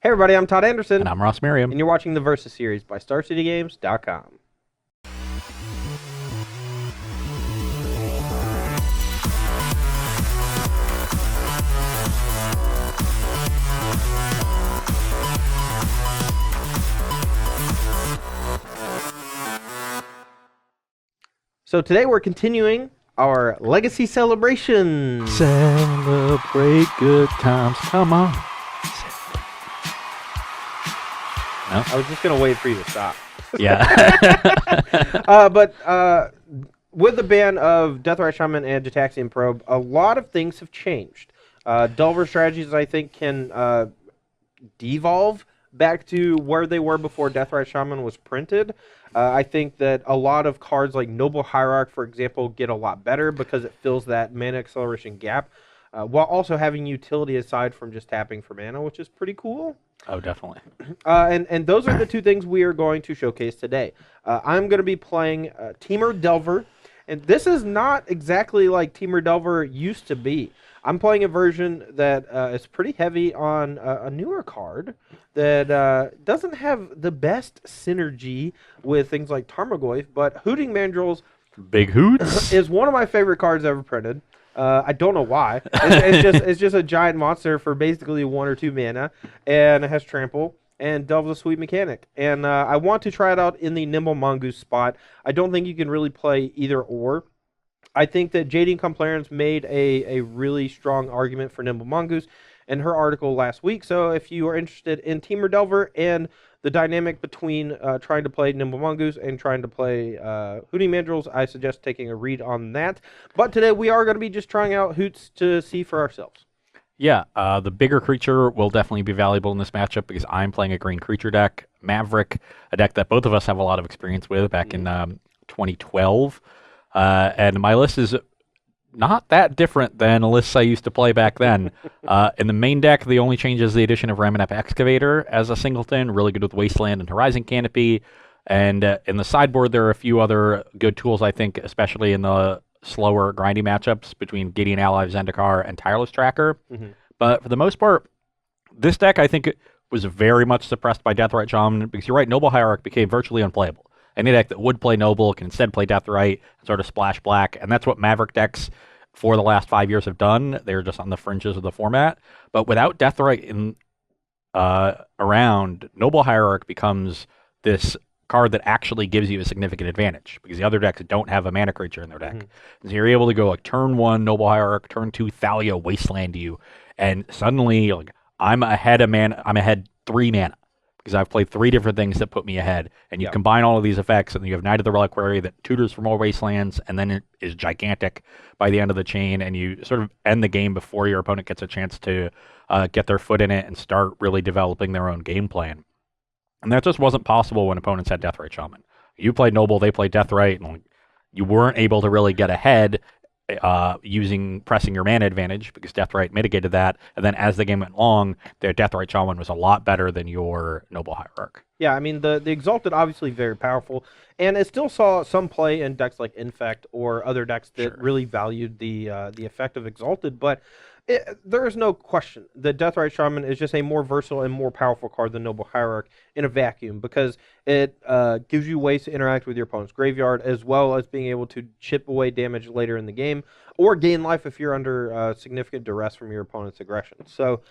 Hey everybody, I'm Todd Anderson. And I'm Ross Merriam. And you're watching the Versus series by StarCityGames.com. So today we're continuing our Legacy celebration. Celebrate good times. Come on. No? I was just going to wait for you to stop. Yeah. But with the ban of Deathrite Shaman and Gitaxian Probe, a lot of things have changed. Delver strategies, I think, can devolve back to where they were before Deathrite Shaman was printed. I think that a lot of cards like Noble Hierarch, for example, get a lot better because it fills that mana acceleration gap, while also having utility aside from just tapping for mana, which is pretty cool. Oh, definitely. And those are the two things we are going to showcase today. I'm going to be playing Temur Delver, and this is not exactly like Temur Delver used to be. I'm playing a version that is pretty heavy on a newer card that doesn't have the best synergy with things like Tarmogoyf, but Hooting Mandrills Big Hoots is one of my favorite cards ever printed. I don't know why. It's just a giant monster for basically 1 or 2 mana, and it has trample, and Delve's a sweet mechanic. And I want to try it out in the Nimble Mongoose spot. I don't think you can really play either or. I think that JD Complarians made a really strong argument for Nimble Mongoose in her article last week. So if you are interested in Temur Delver and the dynamic between trying to play Nimble Mongoose and trying to play Hooting Mandrills, I suggest taking a read on that. But today we are going to be just trying out Hoots to see for ourselves. Yeah, the bigger creature will definitely be valuable in this matchup because I'm playing a green creature deck. Maverick, a deck that both of us have a lot of experience with back in 2012. And my list is not that different than a list I used to play back then. In the main deck, the only change is the addition of Ramanap Excavator as a singleton, really good with Wasteland and Horizon Canopy. And in the sideboard, there are a few other good tools, I think, especially in the slower, grindy matchups between Gideon Ally, Zendikar, and Tireless Tracker. But for the most part, this deck, I think, was very much suppressed by Deathrite Shaman because you're right, Noble Hierarch became virtually unplayable. Any deck that would play Noble can instead play Deathrite and sort of splash black, and that's what Maverick decks for the last 5 years have done. They're just on the fringes of the format. But without Deathrite in around, Noble Hierarch becomes this card that actually gives you a significant advantage because the other decks don't have a mana creature in their deck. So you're able to go like turn 1 Noble Hierarch, turn 2 Thalia Wasteland you, and suddenly like I'm ahead 3 mana. Because I've played 3 different things that put me ahead. And you combine all of these effects, and you have Knight of the Reliquary that tutors for more Wastelands, and then it is gigantic by the end of the chain, and you sort of end the game before your opponent gets a chance to get their foot in it and start really developing their own game plan. And that just wasn't possible when opponents had Deathrite Shaman. You played Noble, they played Deathrite, and you weren't able to really get ahead pressing your mana advantage because Deathrite mitigated that, and then as the game went along, their Deathrite Shaman was a lot better than your Noble Hierarch. Yeah, I mean, the Exalted obviously very powerful, and it still saw some play in decks like Infect or other decks that really valued the effect of Exalted, but there is no question that Deathrite Shaman is just a more versatile and more powerful card than Noble Hierarch in a vacuum because it gives you ways to interact with your opponent's graveyard as well as being able to chip away damage later in the game or gain life if you're under significant duress from your opponent's aggression. So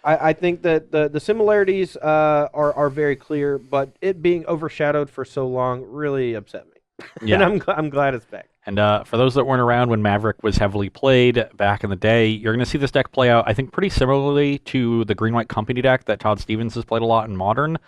I think that the similarities are very clear, but it being overshadowed for so long really upset me. Yeah. And I'm glad it's back. And for those that weren't around when Maverick was heavily played back in the day, you're going to see this deck play out, I think, pretty similarly to the Green-White Company deck that Todd Stevens has played a lot in Modern.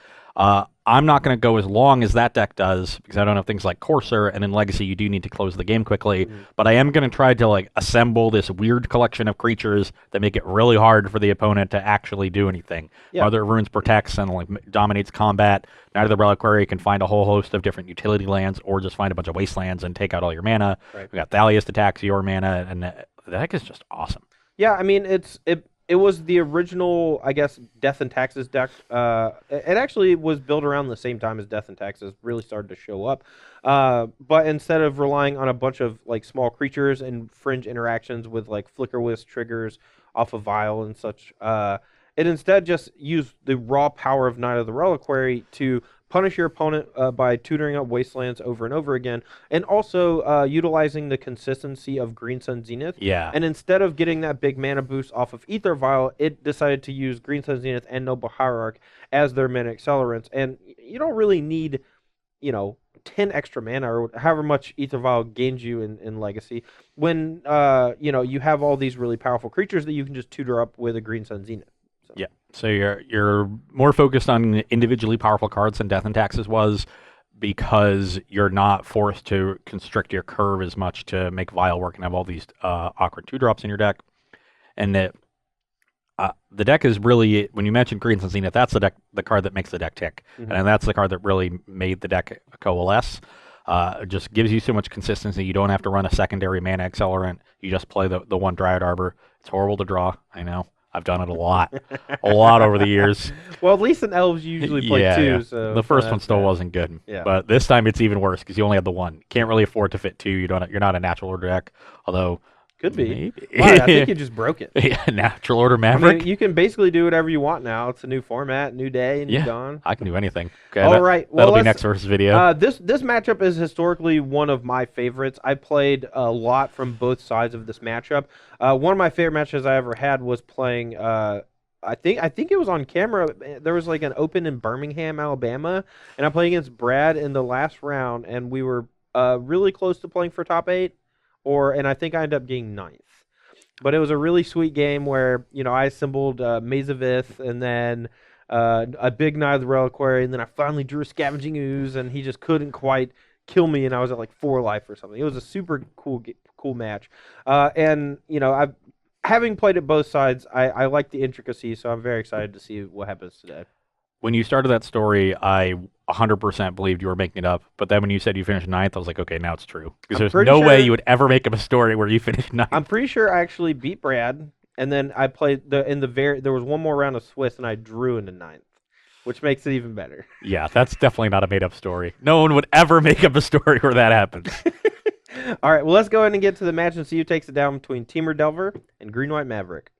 I'm not going to go as long as that deck does because I don't have things like Courser, and in Legacy you do need to close the game quickly. But I am going to try to assemble this weird collection of creatures that make it really hard for the opponent to actually do anything. Mother of Runes protects and dominates combat. Knight of the Reliquary can find a whole host of different utility lands or just find a bunch of wastelands and take out all your mana. We got Thalia's to tax your mana, and the deck is just awesome. Yeah, I mean, it was the original, I guess, Death and Taxes deck. It actually was built around the same time as Death and Taxes really started to show up. But instead of relying on a bunch of small creatures and fringe interactions with Flicker Wisp triggers off of Vial and such, It instead just used the raw power of Knight of the Reliquary to punish your opponent by tutoring up Wastelands over and over again, and also utilizing the consistency of Green Sun Zenith. Yeah. And instead of getting that big mana boost off of Ether Vial, it decided to use Green Sun Zenith and Noble Hierarch as their mana accelerants. And you don't really need, 10 extra mana or however much Ether Vial gains you in Legacy when, you have all these really powerful creatures that you can just tutor up with a Green Sun Zenith. Yeah. So you're more focused on individually powerful cards than Death and Taxes was, because you're not forced to constrict your curve as much to make Vial work and have all these awkward 2-drops in your deck. And that the deck is really, when you mentioned Green Sun Zenith, that's the card that makes the deck tick. Mm-hmm. And that's the card that really made the deck coalesce. It just gives you so much consistency. You don't have to run a secondary mana accelerant. You just play the one Dryad Arbor. It's horrible to draw, I know. I've done it a lot over the years. Well, at least in Elves you usually play two. Yeah. So the first one still wasn't good. Yeah. But this time it's even worse because you only have the one. You can't really afford to fit two. You're not a natural order deck, although could be. Maybe. Wow, I think you just broke it. Yeah, natural order Maverick. I mean, you can basically do whatever you want now. It's a new format, new day, new dawn. I can do anything. Okay, All right. Well, that'll be next versus video. This matchup is historically one of my favorites. I played a lot from both sides of this matchup. One of my favorite matches I ever had was playing. I think it was on camera. There was like an open in Birmingham, Alabama, and I played against Brad in the last round, and we were really close to playing for top 8, and I think I ended up getting 9th. But it was a really sweet game where I assembled Maze of Ith, and then a big Knight of the Reliquary, and then I finally drew a Scavenging Ooze, and he just couldn't quite kill me, and I was at like 4 life or something. It was a super cool match, and I've. Having played it both sides, I like the intricacies, so I'm very excited to see what happens today. When you started that story, I 100% believed you were making it up. But then when you said you finished 9th, I was like, okay, now it's true. Because there's no way you would ever make up a story where you finished 9th. I'm pretty sure I actually beat Brad, and then I played there was one more round of Swiss, and I drew into 9th, which makes it even better. Yeah, that's definitely not a made-up story. No one would ever make up a story where that happens. All right, well, let's go ahead and get to the match and see who takes it down between Temur Delver and Green-White Maverick.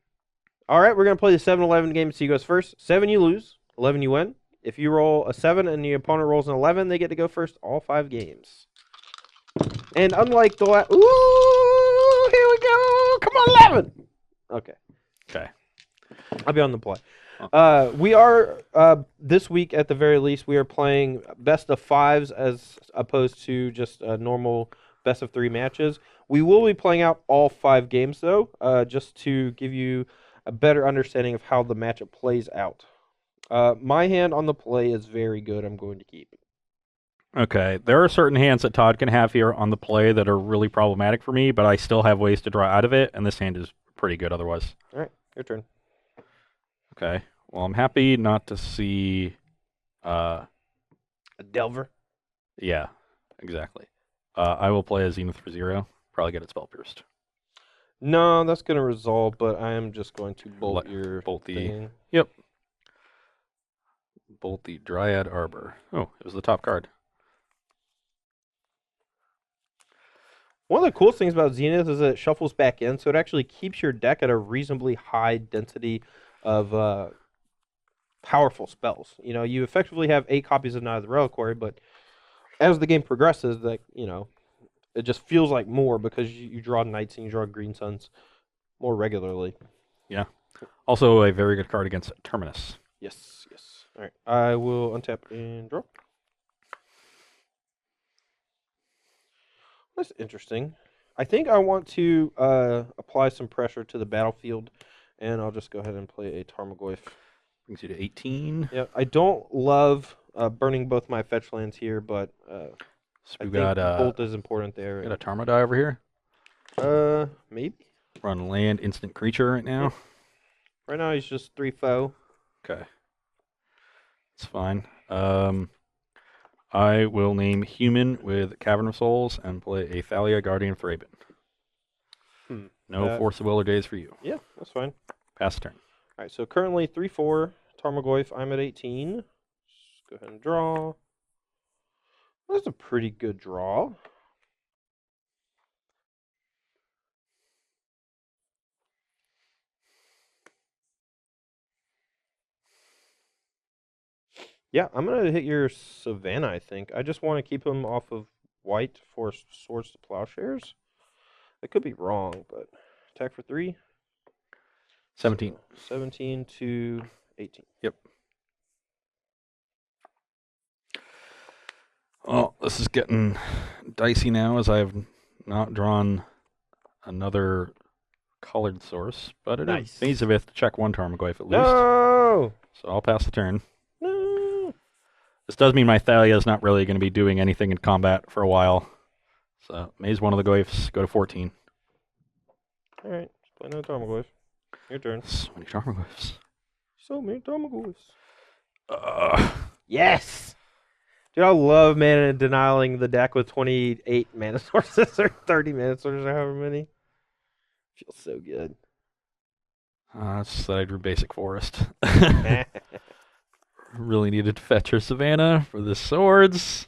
All right, we're going to play the 7-11 game. So you goes first. 7, you lose. 11, you win. If you roll a 7 and the opponent rolls an 11, they get to go first all 5 games. And unlike the last... Ooh, here we go. Come on, 11. Okay. I'll be on the play. We are, this week at the very least, we are playing best of 5s as opposed to just normal best of 3 matches. We will be playing out all 5 games, though, just to give you a better understanding of how the matchup plays out. My hand on the play is very good. I'm going to keep it. Okay, there are certain hands that Todd can have here on the play that are really problematic for me, but I still have ways to draw out of it, and this hand is pretty good otherwise. All right, your turn. Okay, well, I'm happy not to see... a Delver? Yeah, exactly. I will play a Zenith for 0. Probably get it spell pierced. No, that's going to resolve, but I am just going to bolt the thing. Yep. Bolt the Dryad Arbor. Oh, it was the top card. One of the coolest things about Zenith is that it shuffles back in, so it actually keeps your deck at a reasonably high density of powerful spells. You effectively have 8 copies of Knight of the Reliquary, but as the game progresses, it just feels like more because you draw Knights and you draw Green Suns more regularly. Yeah. Also a very good card against Terminus. Yes. All right. I will untap and draw. That's interesting. I think I want to apply some pressure to the battlefield, and I'll just go ahead and play a Tarmogoyf. Brings you to 18. Yeah, I don't love burning both my fetch lands here, but so I think Bolt is important there. Got a Tarmodai over here? Maybe. Run land, instant creature right now. Right now he's just 3 foe. Okay. It's fine. I will name Human with Cavern of Souls and play a Thalia Guardian for Aben. No Force of Will or Days for you. Yeah, that's fine. Pass turn. All right, so currently 3-4, Tarmogoyf, I'm at 18. Just go ahead and draw. That's a pretty good draw. Yeah, I'm gonna hit your Savannah. I think I just want to keep him off of white for swords to plowshares. I could be wrong, but attack for 3. 17. So 17 to 18. Yep. Well, this is getting dicey now as I have not drawn another colored source, but it Nice. is Maverick to check 1 Tarmogoyf at least. No. So I'll pass the turn. No. This does mean my Thalia is not really going to be doing anything in combat for a while. So maze 1 of the Goyfs, go to 14. All right, just play another Tarmogoyf. Your turn. So many Tarmogoyfs. So many Tarmogoyfs. Uh, Yes. Dude, I love mana denying the deck with 28 mana sources or 30 mana sources or however many. Feels so good. it's just that I drew basic forest. Really needed to fetch her Savannah for the swords.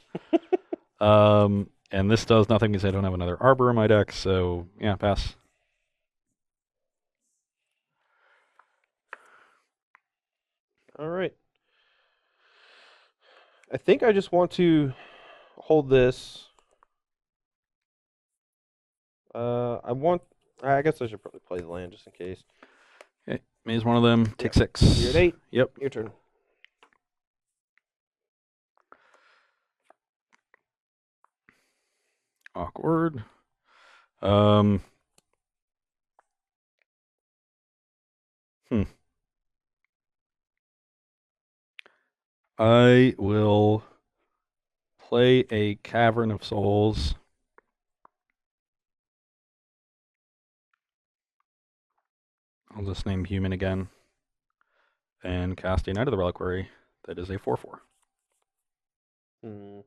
And this does nothing because I don't have another Arbor in my deck, so yeah, pass. All right. I think I just want to hold this. I guess I should probably play the land just in case. Okay, maze 1 of them, take 6. You're at 8. Yep. Your turn. Awkward. I will play a Cavern of Souls. I'll just name Human again. And cast a Knight of the Reliquary. That is a 4/4. Hmm.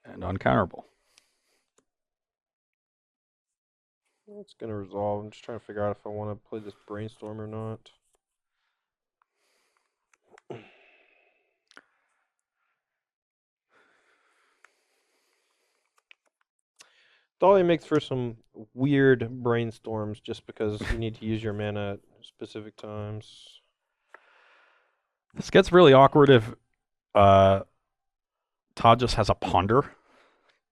And uncounterable. It's going to resolve. I'm just trying to figure out if I want to play this Brainstorm or not. Thalia makes for some weird brainstorms just because you need to use your mana at specific times. This gets really awkward if Todd just has a Ponder.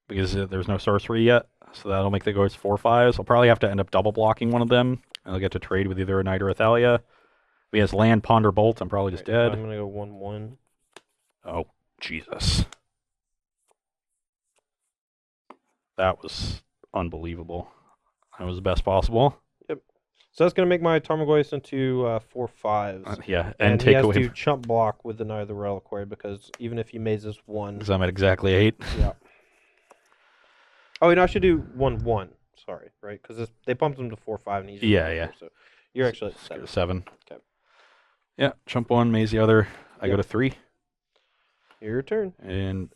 Because there's no sorcery yet. So that'll make the ghosts 4/5s. I'll probably have to end up double blocking one of them. And I'll get to trade with either a Knight or a Thalia. If he has land, Ponder, Bolt, I'm probably just dead. I'm going to go 1/1. Oh, Jesus. That was unbelievable. That was the best possible. Yep. So that's going to make my Tarmogoyf into 4/5s. Yeah, and take he has away. to chump block with the Knight of the Reliquary because even if he mazes 1. Because I'm at exactly 8. Yeah. Oh, I should do 1/1. Sorry, right? Because they bumped him to 4/5 and he's just Yeah. So you're actually at 7. 7. Okay. Yeah, chump 1, maze the other. I go to 3. Your turn. And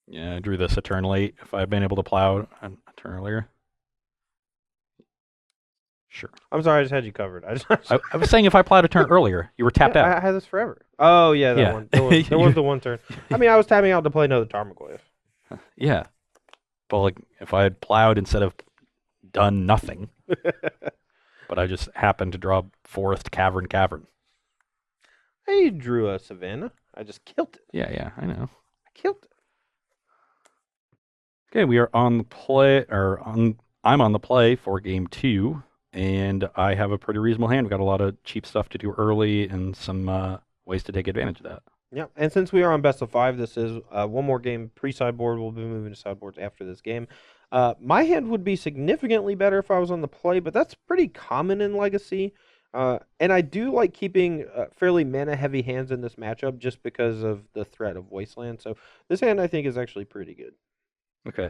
yeah, I drew this a turn late. If I had been able to plow a turn earlier. Sure. I'm sorry, I just had you covered. I was saying if I plowed a turn earlier, you were tapped out. I had this forever. Oh, yeah, that Yeah. one. There was the one turn. I mean, I was tapping out to play another Tarmogoyf. Yeah. But like if I had plowed instead of done nothing, but I just happened to draw forest, cavern. I drew a Savannah. I just killed it. Yeah, I know. I killed it. Okay, we are on the play, I'm on the play for game 2, and I have a pretty reasonable hand. We've got a lot of cheap stuff to do early and some ways to take advantage of that. Yeah, and since we are on best of 5, this is one more game pre-sideboard. We'll be moving to sideboards after this game. My hand would be significantly better if I was on the play, but that's pretty common in Legacy. And I do like keeping fairly mana-heavy hands in this matchup just because of the threat of Wasteland. So this hand, I think, is actually pretty good. Okay.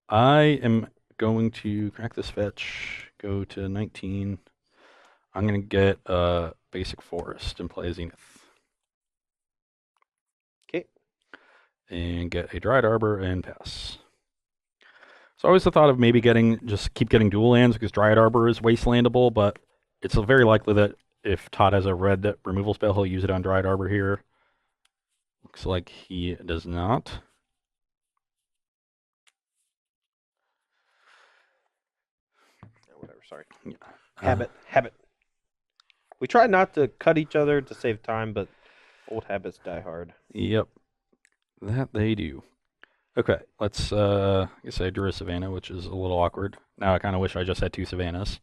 I am going to crack this fetch, go to 19. I'm going to get a basic forest and play a Zenith. Okay. And get a Dried Arbor and pass. So I always thought of maybe keep getting dual lands because Dryad Arbor is wastelandable, but it's very likely that if Todd has a red removal spell, he'll use it on Dryad Arbor here. Looks like he does not. Whatever, sorry. Yeah. Habit. We try not to cut each other to save time, but old habits die hard. Yep, that they do. Okay, let's. I guess I drew a Savannah, which is a little awkward. Now I kind of wish I just had 2 Savannahs.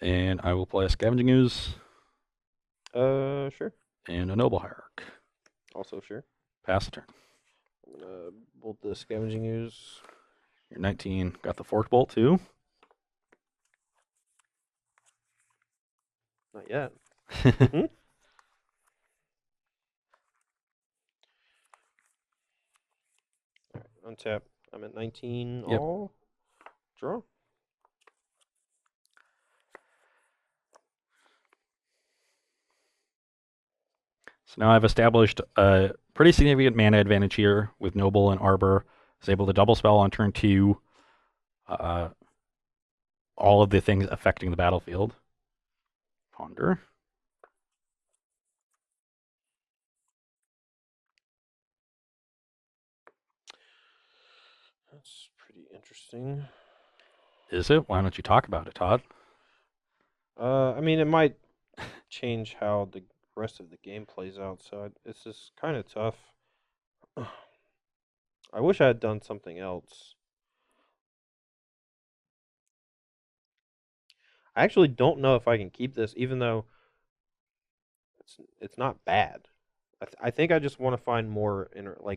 And I will play a Scavenging Ooze Sure. and a Noble Hierarch. Also sure. Pass the turn. I'm gonna bolt the Scavenging Ooze. You're 19. Got the Fork Bolt too. Not yet. Alright, untap. I'm at 19 Yep. all. Draw. So now I've established a pretty significant mana advantage here with Noble and Arbor. Is able to double spell on turn 2 all of the things affecting the battlefield. Ponder. That's pretty interesting. Is it? Why don't you talk about it, Todd? I mean, it might change how the rest of the game plays out, so it's just kind of tough. I wish I had done something else. I actually don't know if I can keep this, even though it's not bad. I think I just want to find more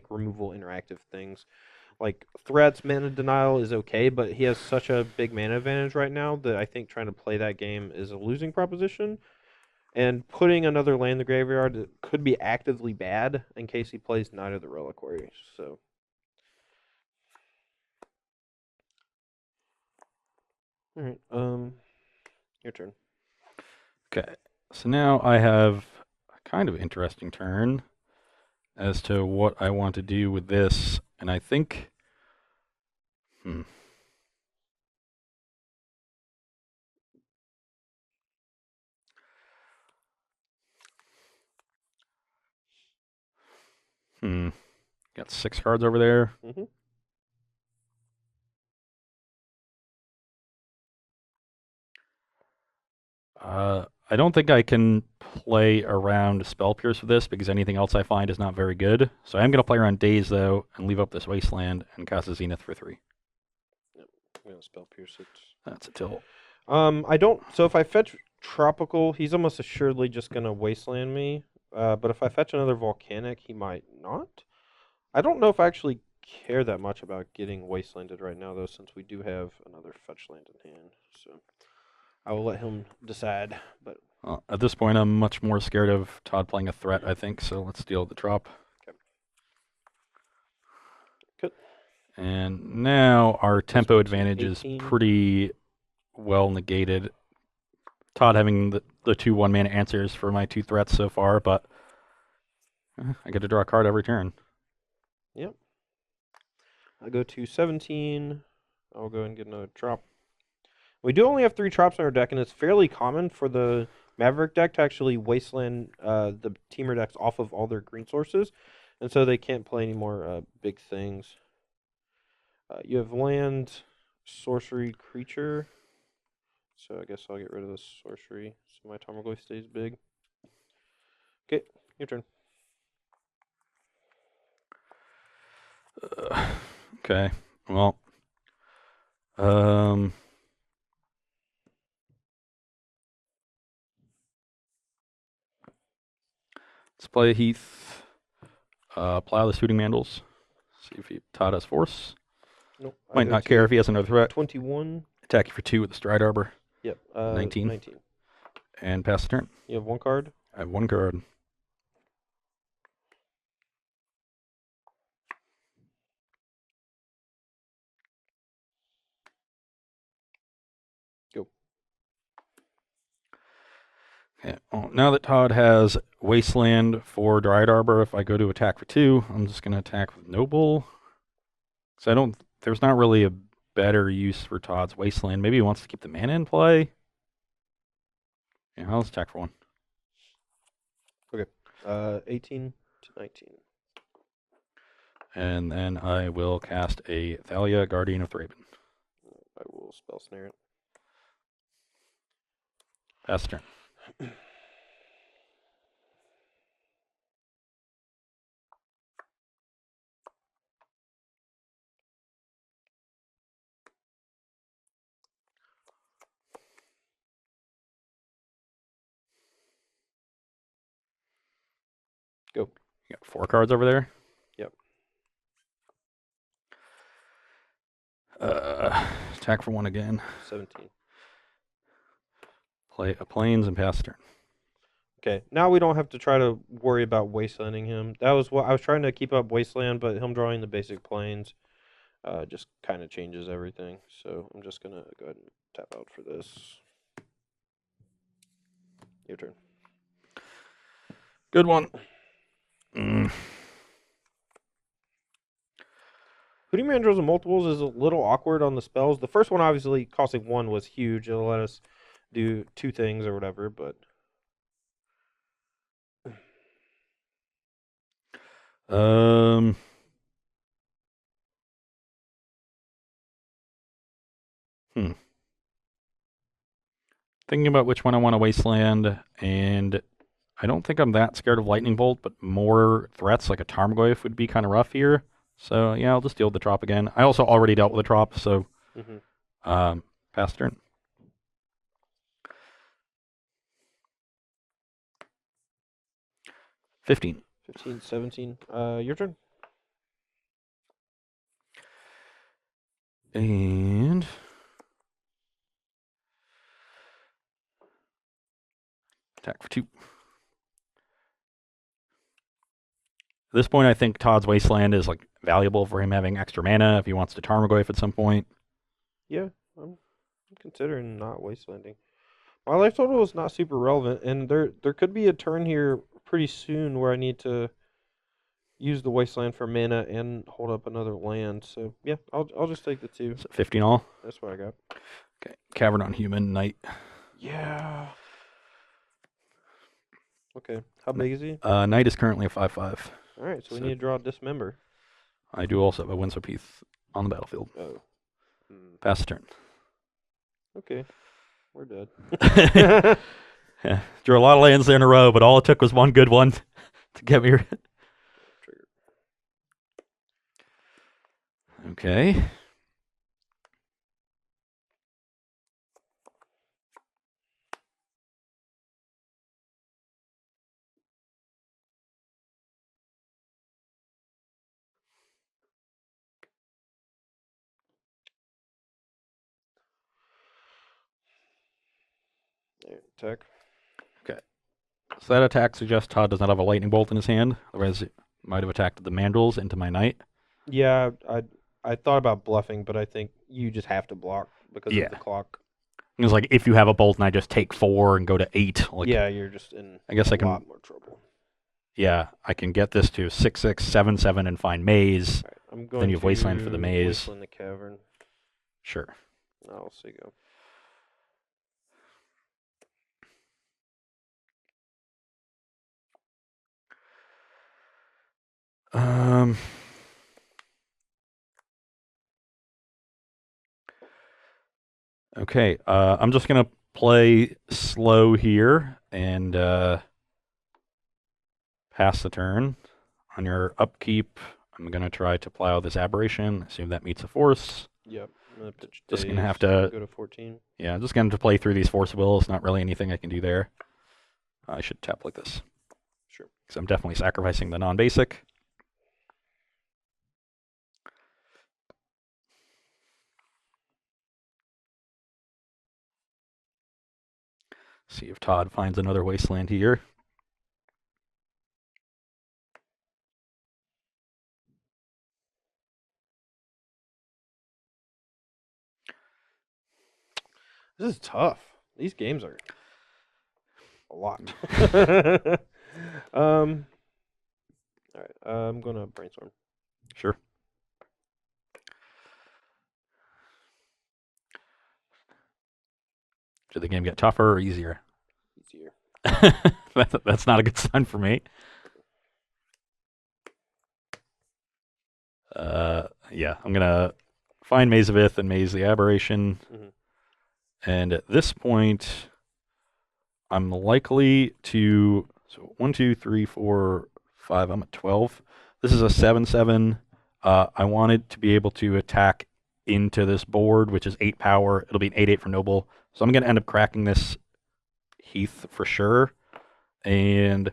removal interactive things. Like threats, mana denial is okay, but he has such a big mana advantage right now that I think trying to play that game is a losing proposition. And putting another land in the graveyard could be actively bad in case he plays Knight of the Reliquary. So, all right, your turn. Okay. So now I have a kind of interesting turn as to what I want to do with this, and I think. Got 6 cards over there. Mm-hmm. I don't think I can play around Spell Pierce with this because anything else I find is not very good. So I am going to play around Daze, though, and leave up this Wasteland and cast a Zenith for 3. Yep. I'm gonna spell pierce it. That's a tilt. I don't. So if I fetch Tropical, he's almost assuredly just gonna Wasteland me. But if I fetch another Volcanic, he might not. I don't know if I actually care that much about getting Wastelanded right now, though, since we do have another fetch land in hand. So I will let him decide. But At this point, I'm much more scared of Todd playing a threat, I think, so let's deal with the drop. Okay. Good. And now our tempo advantage is 18. pretty well negated. Todd having the 2 1-mana answers for my 2 threats so far, but I get to draw a card every turn. Yep. I go to 17. I'll go and get another drop. We do only have 3 drops in our deck, and it's fairly common for the Maverick deck to actually wasteland the Temur decks off of all their green sources, and so they can't play any more big things. You have land, sorcery, creature, so I guess I'll get rid of the sorcery so my Tarmogoyf stays big. Okay, your turn. Okay, well, let's play Heath, plow the Shooting Mandals, see if Todd has force. Nope. Might not care if he has another threat. 21. Attack you for 2 with the Stride Arbor. Yep. 19. 19. And pass the turn. You have 1 card. I have 1 card. Go. Okay. Well, now that Todd has Wasteland for Dried Arbor, if I go to attack for 2, I'm just going to attack with Noble. So there's not really a better use for Todd's Wasteland. Maybe he wants to keep the mana in play. Yeah, I'll just attack for 1. Okay. 18 to 19. And then I will cast a Thalia, Guardian of Thraben. I will spell snare it. Pass turn. Go. You got 4 cards over there. Yep. Attack for 1 again. 17. Play a plains and pass turn. Okay, now we don't have to try to worry about wastelanding him. That was what I was trying to keep up wasteland, but him drawing the basic plains just kind of changes everything. So I'm just gonna go ahead and tap out for this. Your turn. Good one. Hootie Mandrills and multiples is a little awkward on the spells. The first one, obviously, costing 1 was huge. It'll let us do 2 things or whatever, but... Thinking about which one I want to wasteland, and I don't think I'm that scared of Lightning Bolt, but more threats like a Tarmogoyf would be kind of rough here. So yeah, I'll just deal with the drop again. I also already dealt with the drop, so pass turn. $15. 15, 17. Your turn. And attack for 2. At this point, I think Todd's Wasteland is like valuable for him having extra mana if he wants to Tarmogoyf at some point. Yeah, I'm considering not wastelanding. My life total is not super relevant, and there could be a turn here pretty soon where I need to use the wasteland for mana and hold up another land. So yeah, I'll just take the 2. So 15 all. That's what I got. Okay, Cavern on Human Knight. Yeah. Okay, how big is he? Knight is currently a 5/5. All right, so we need to draw a Dismember. I do also have a Windsor Piece on the battlefield. Oh. Pass the turn. Okay, we're dead. Yeah, drew a lot of lands there in a row, but all it took was one good one to get me. Trigger. Okay. There, attack. Okay. So that attack suggests Todd does not have a lightning bolt in his hand. Otherwise, it might have attacked the mandrels into my knight. Yeah, I thought about bluffing, but I think you just have to block because of the clock. It was like if you have a bolt and I just take 4 and go to 8. Like, yeah, you're just in I guess a I can, lot more trouble. Yeah, I can get this to 6/6, 7/7 and find maze. Right, I'm going Then you have to wasteland for the maze. Wasteland the cavern. Sure. I'll see go. Okay, I'm just going to play slow here and pass the turn. On your upkeep, I'm going to try to plow this aberration, assume that meets a force. Yep, I'm going to pitch Just going daze, to have to go to 14. Yeah, I'm just going to play through these force wills. Not really anything I can do there. I should tap like this. Sure. Because I'm definitely sacrificing the non-basic. See if Todd finds another wasteland here. This is tough. These games are a lot. All right, I'm gonna brainstorm. Sure. Should the game get tougher or easier? Easier. That's not a good sign for me. Yeah, I'm gonna find Maze of Ith and Maze the Aberration. Mhm. And at this point, I'm likely to. So 1, 2, 3, 4, 5. I'm at 12. This is a 7/7. I wanted to be able to attack into this board, which is 8 power. It'll be an 8/8 for Noble. So I'm going to end up cracking this Heath for sure. And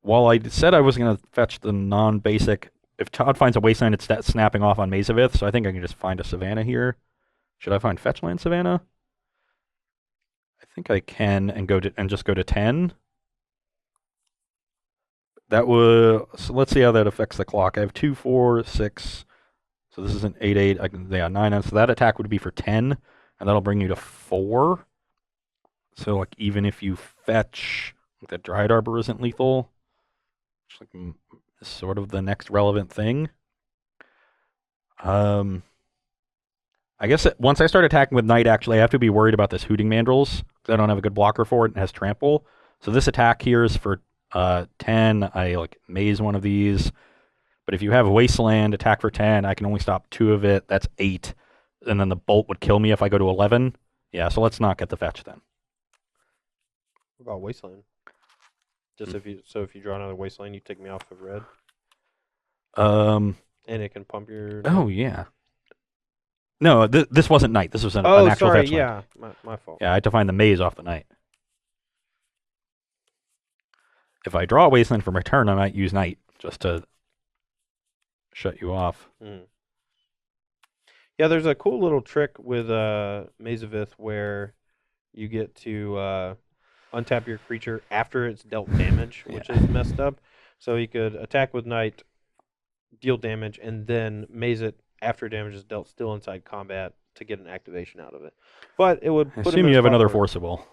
while I said I was going to fetch the non-basic, if Todd finds a Wasteland, it's snapping off on Mazavith, so I think I can just find a Savannah here. Should I find Fetchland Savannah? I think I can and just go to 10. That would, so let's see how that affects the clock. I have 2, 4, 6. So this is an 8/8. I can 9. So that attack would be for 10, and that'll bring you to 4. So like even if you fetch, like that Dryad Arbor isn't lethal. It's like sort of the next relevant thing. I guess once I start attacking with Knight, actually, I have to be worried about this Hooting Mandrills because I don't have a good blocker for it and it has Trample. So this attack here is for 10. I like maze one of these. But if you have Wasteland, attack for 10, I can only stop 2 of it. That's 8. And then the Bolt would kill me if I go to 11. Yeah, so let's not get the fetch then. What about Wasteland? Just if you draw another Wasteland, you take me off of red. And it can pump your. Oh yeah. No, this wasn't Knight. This was an actual sorry, fetch land. Yeah, my fault. Yeah, I had to find the maze off the Knight. If I draw a Wasteland from return, I might use Knight just to shut you off. Yeah, there's a cool little trick with Mazavith where you get to untap your creature after it's dealt damage, which is messed up. So you could attack with Knight, deal damage, and then maze it after damage is dealt, still inside combat, to get an activation out of it. But it would. I assume you have another Forcible.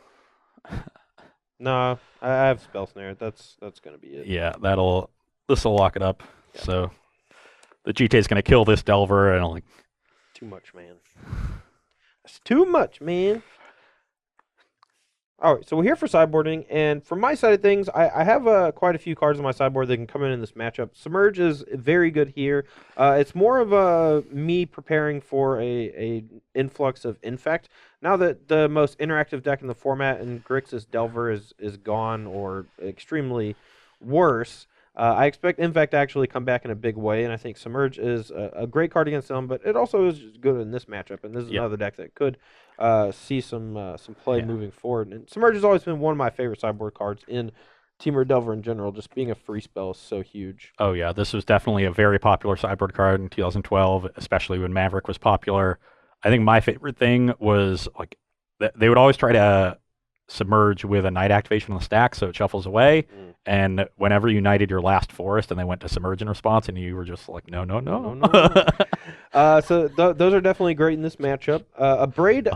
No, I have Spell Snare. That's gonna be it. Yeah, this will lock it up. Yeah. So the GT is gonna kill this Delver, and like. Too much, man. That's too much, man. All right, so we're here for sideboarding, and from my side of things, I have quite a few cards on my sideboard that can come in this matchup. Submerge is very good here. It's more of me preparing for a influx of Infect. Now that the most interactive deck in the format and Grixis Delver is gone or extremely worse, I expect Infect to actually come back in a big way, and I think Submerge is a great card against them, but it also is good in this matchup, and this is another deck that could see some play moving forward. And Submerge has always been one of my favorite sideboard cards in Temur Delver in general. Just being a free spell is so huge. Oh yeah, this was definitely a very popular sideboard card in 2012, especially when Maverick was popular. I think my favorite thing was like they would always try to Submerge with a Knight activation on the stack, so it shuffles away. And whenever you knighted your last forest, and they went to Submerge in response, and you were just like, no. So those are definitely great in this matchup. A Braid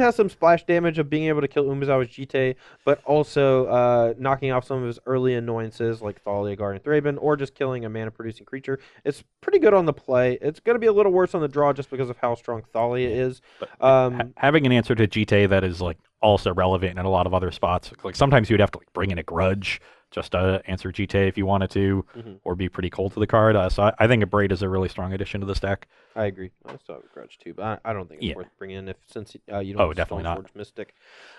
has some splash damage of being able to kill Umezawa's Jite, but also knocking off some of his early annoyances like Thalia, Guardian Thraben, or just killing a mana-producing creature. It's pretty good on the play. It's going to be a little worse on the draw just because of how strong Thalia is. Having an answer to Jite that is like also relevant in a lot of other spots. Like sometimes you'd have to like bring in a Grudge just to answer Jite if you wanted to, or be pretty cold to the card. So I think a Braid is a really strong addition to this deck. I agree. I still have a Grudge too, but I don't think it's worth bringing in since you don't. Oh, definitely not. Mystic.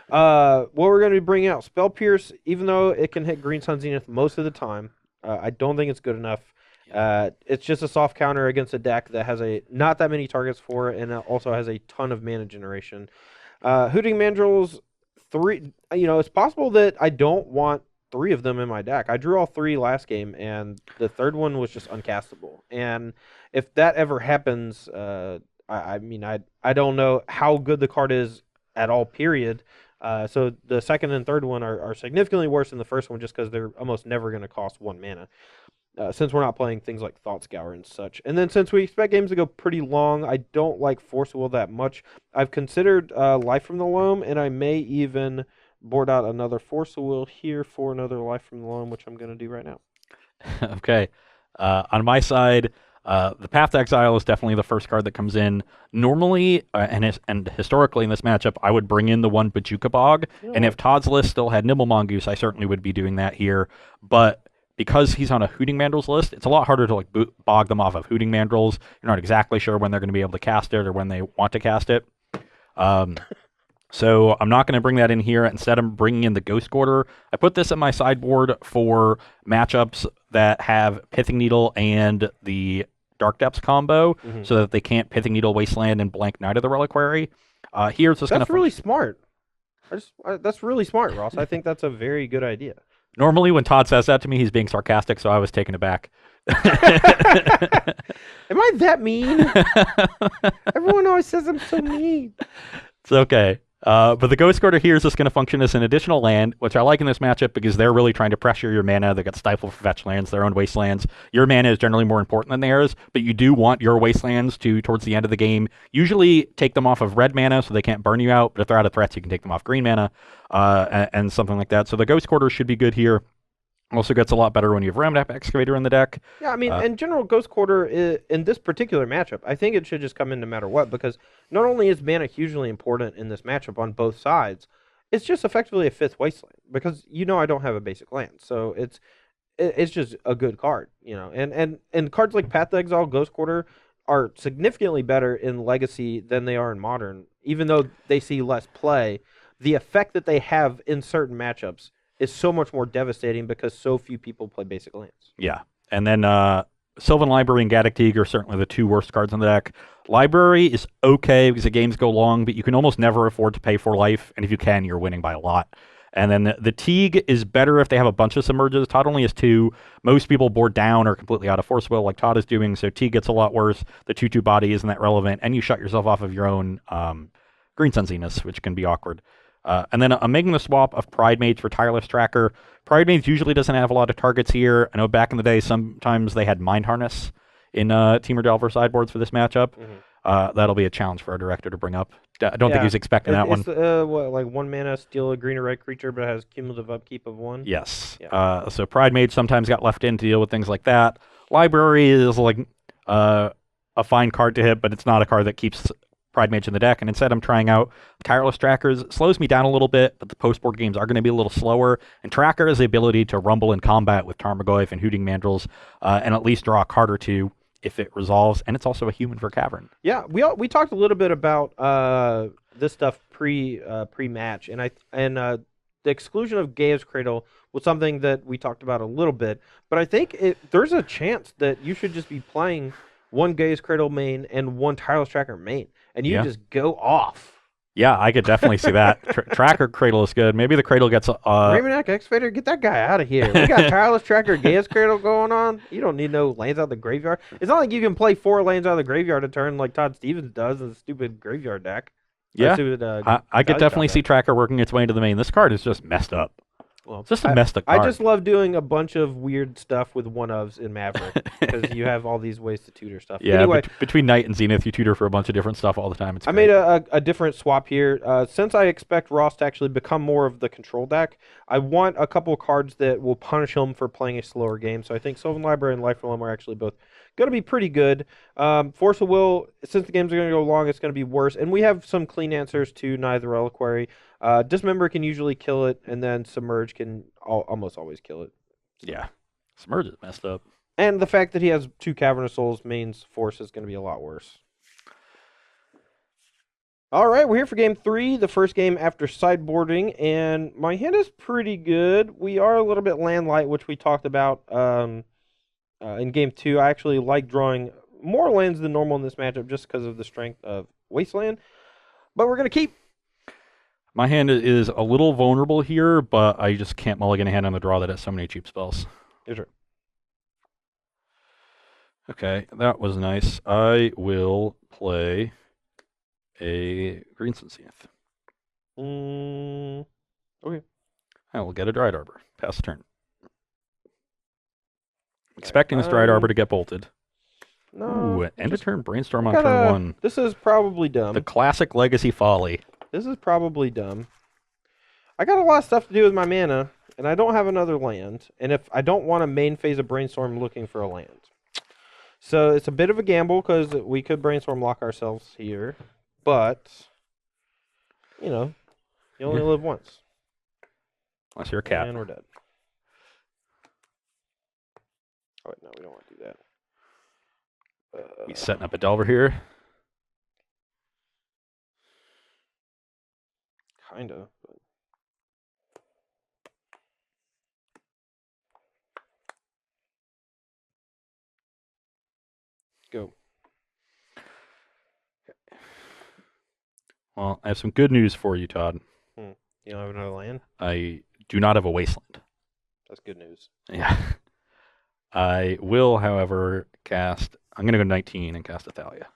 What we're going to be bringing out, Spell Pierce, even though it can hit Green Sun Zenith most of the time, I don't think it's good enough. It's just a soft counter against a deck that has not that many targets for it, and it also has a ton of mana generation. Hooting Mandrills, 3. It's possible that I don't want 3 of them in my deck. I drew all 3 last game, and the third one was just uncastable. And if that ever happens, I don't know how good the card is at all, period. So the second and third one are significantly worse than the first one just because they're almost never going to cost 1 mana. Since we're not playing things like Thought Scour and such. And then since we expect games to go pretty long, I don't like Force Will that much. I've considered Life from the Loam, and I may even board out another Force Will here for another Life from the Loam, which I'm going to do right now. Okay. On my side, the Path to Exile is definitely the first card that comes in. Normally, and historically in this matchup, I would bring in the one Bajuka Bog, and if Todd's list still had Nibble Mongoose, I certainly would be doing that here. But because he's on a Hooting Mandrills list, it's a lot harder to like bog them off of Hooting Mandrills. You're not exactly sure when they're going to be able to cast it or when they want to cast it. So I'm not going to bring that in here. Instead, I'm bringing in the Ghost Quarter. I put this in my sideboard for matchups that have Pithing Needle and the Dark Depths combo, so that they can't Pithing Needle, Wasteland, and blank Knight of the Reliquary. Here's just going to. That's really smart. That's really smart, Ross. I think that's a very good idea. Normally, when Todd says that to me, he's being sarcastic, so I was taken aback. Am I that mean? Everyone always says I'm so mean. It's okay. But the Ghost Quarter here is just going to function as an additional land, which I like in this matchup because they're really trying to pressure your mana. They got stifled for fetch lands, their own wastelands. Your mana is generally more important than theirs, but you do want your wastelands to, towards the end of the game, usually take them off of red mana so they can't burn you out, but if they're out of threats, you can take them off green mana, and something like that. So the Ghost Quarter should be good here. Also gets a lot better when you have Remnant Excavator in the deck. Yeah, I mean, in general, Ghost Quarter, in this particular matchup, I think it should just come in no matter what, because not only is mana hugely important in this matchup on both sides, it's just effectively a fifth Wasteland, because I don't have a basic land, so it's just a good card, and cards like Path to Exile, Ghost Quarter are significantly better in Legacy than they are in Modern, even though they see less play. The effect that they have in certain matchups is so much more devastating because so few people play basic lands. Yeah. And then Sylvan Library and Gaddock Teeg are certainly the two worst cards in the deck. Library is okay because the games go long, but you can almost never afford to pay for life, and if you can, you're winning by a lot. And then the Teeg is better if they have a bunch of submerges. Todd only has 2. Most people board down or completely out of Force Will like Todd is doing, so Teeg gets a lot worse. The 2/2 body isn't that relevant, and you shut yourself off of your own green sun Zeniths, which can be awkward. And then I'm making the swap of Pride Mage for Tireless Tracker. Pride Mage usually doesn't have a lot of targets here. I know back in the day, sometimes they had Mind Harness in Temur Delver sideboards for this matchup. That'll be a challenge for our director to bring up. I don't think he was expecting that one. It's like 1 mana, steal a green or red creature, but it has cumulative upkeep of 1? Yes. Yeah. So Pride Mage sometimes got left in to deal with things like that. Library is like a fine card to hit, but it's not a card that keeps Pride Mage in the deck, and instead I'm trying out Tireless Trackers. It slows me down a little bit, but the post-board games are going to be a little slower, and Tracker has the ability to rumble in combat with Tarmogoyf and Hooting Mandrills, and at least draw a card or two if it resolves, and it's also a human for Cavern. Yeah, we talked a little bit about this stuff pre-match, and the exclusion of Gaia's Cradle was something that we talked about a little bit, but I think there's a chance that you should just be playing 1 Gaia's Cradle main and 1 Tireless Tracker main, and you just go off. Yeah, I could definitely see that. Tracker Cradle is good. Maybe the Cradle gets Remnant Excavator, get that guy out of here. We got Tireless Tracker, Gaia's Cradle going on. You don't need no lands out of the graveyard. It's not like you can play 4 lands out of the graveyard a turn like Todd Stevens does in the stupid graveyard deck. Yeah, stupid, I could definitely see Tracker working its way into the main. This card is just messed up. Well, it's just a messed up card. I just love doing a bunch of weird stuff with 1-ofs in Maverick because you have all these ways to tutor stuff. Yeah, anyway, between Knight and Zenith, you tutor for a bunch of different stuff all the time. I made a different swap here. Since I expect Ross to actually become more of the control deck, I want a couple of cards that will punish him for playing a slower game. So I think Sylvan Library and Life Realm are actually both going to be pretty good. Force of Will, since the games are going to go long, it's going to be worse. And we have some clean answers to Knight of the Reliquary. Dismember can usually kill it, and then Submerge can almost always kill it. So. Yeah, Submerge is messed up. And the fact that he has 2 Cavernous Souls means Force is going to be a lot worse. All right, we're here for game 3, the first game after sideboarding, and my hand is pretty good. We are a little bit land light, which we talked about in game 2. I actually like drawing more lands than normal in this matchup just because of the strength of Wasteland, but we're going to keep. My hand is a little vulnerable here, but I just can't mulligan a hand on the draw that has so many cheap spells. Yes, sir. Okay, that was nice. I will play a Green Sun Zenith. Okay. I will get a Dried Arbor. Pass the turn. Expecting this Dried Arbor to get bolted. No. Ooh, end of turn Brainstorm on turn 1. This is probably dumb. The classic Legacy folly. This is probably dumb. I got a lot of stuff to do with my mana, and I don't have another land. And if I don't want a main phase of Brainstorm looking for a land. So it's a bit of a gamble because we could Brainstorm lock ourselves here. But, you only live once. Unless you're a cat. And we're dead. Oh, wait, no, we don't want to do that. We setting up a Delver here. Kinda. But... Go. Well, I have some good news for you, Todd. You don't have another land? I do not have a wasteland. That's good news. Yeah. I will, however, cast. I'm going to go 19 and cast Athalia.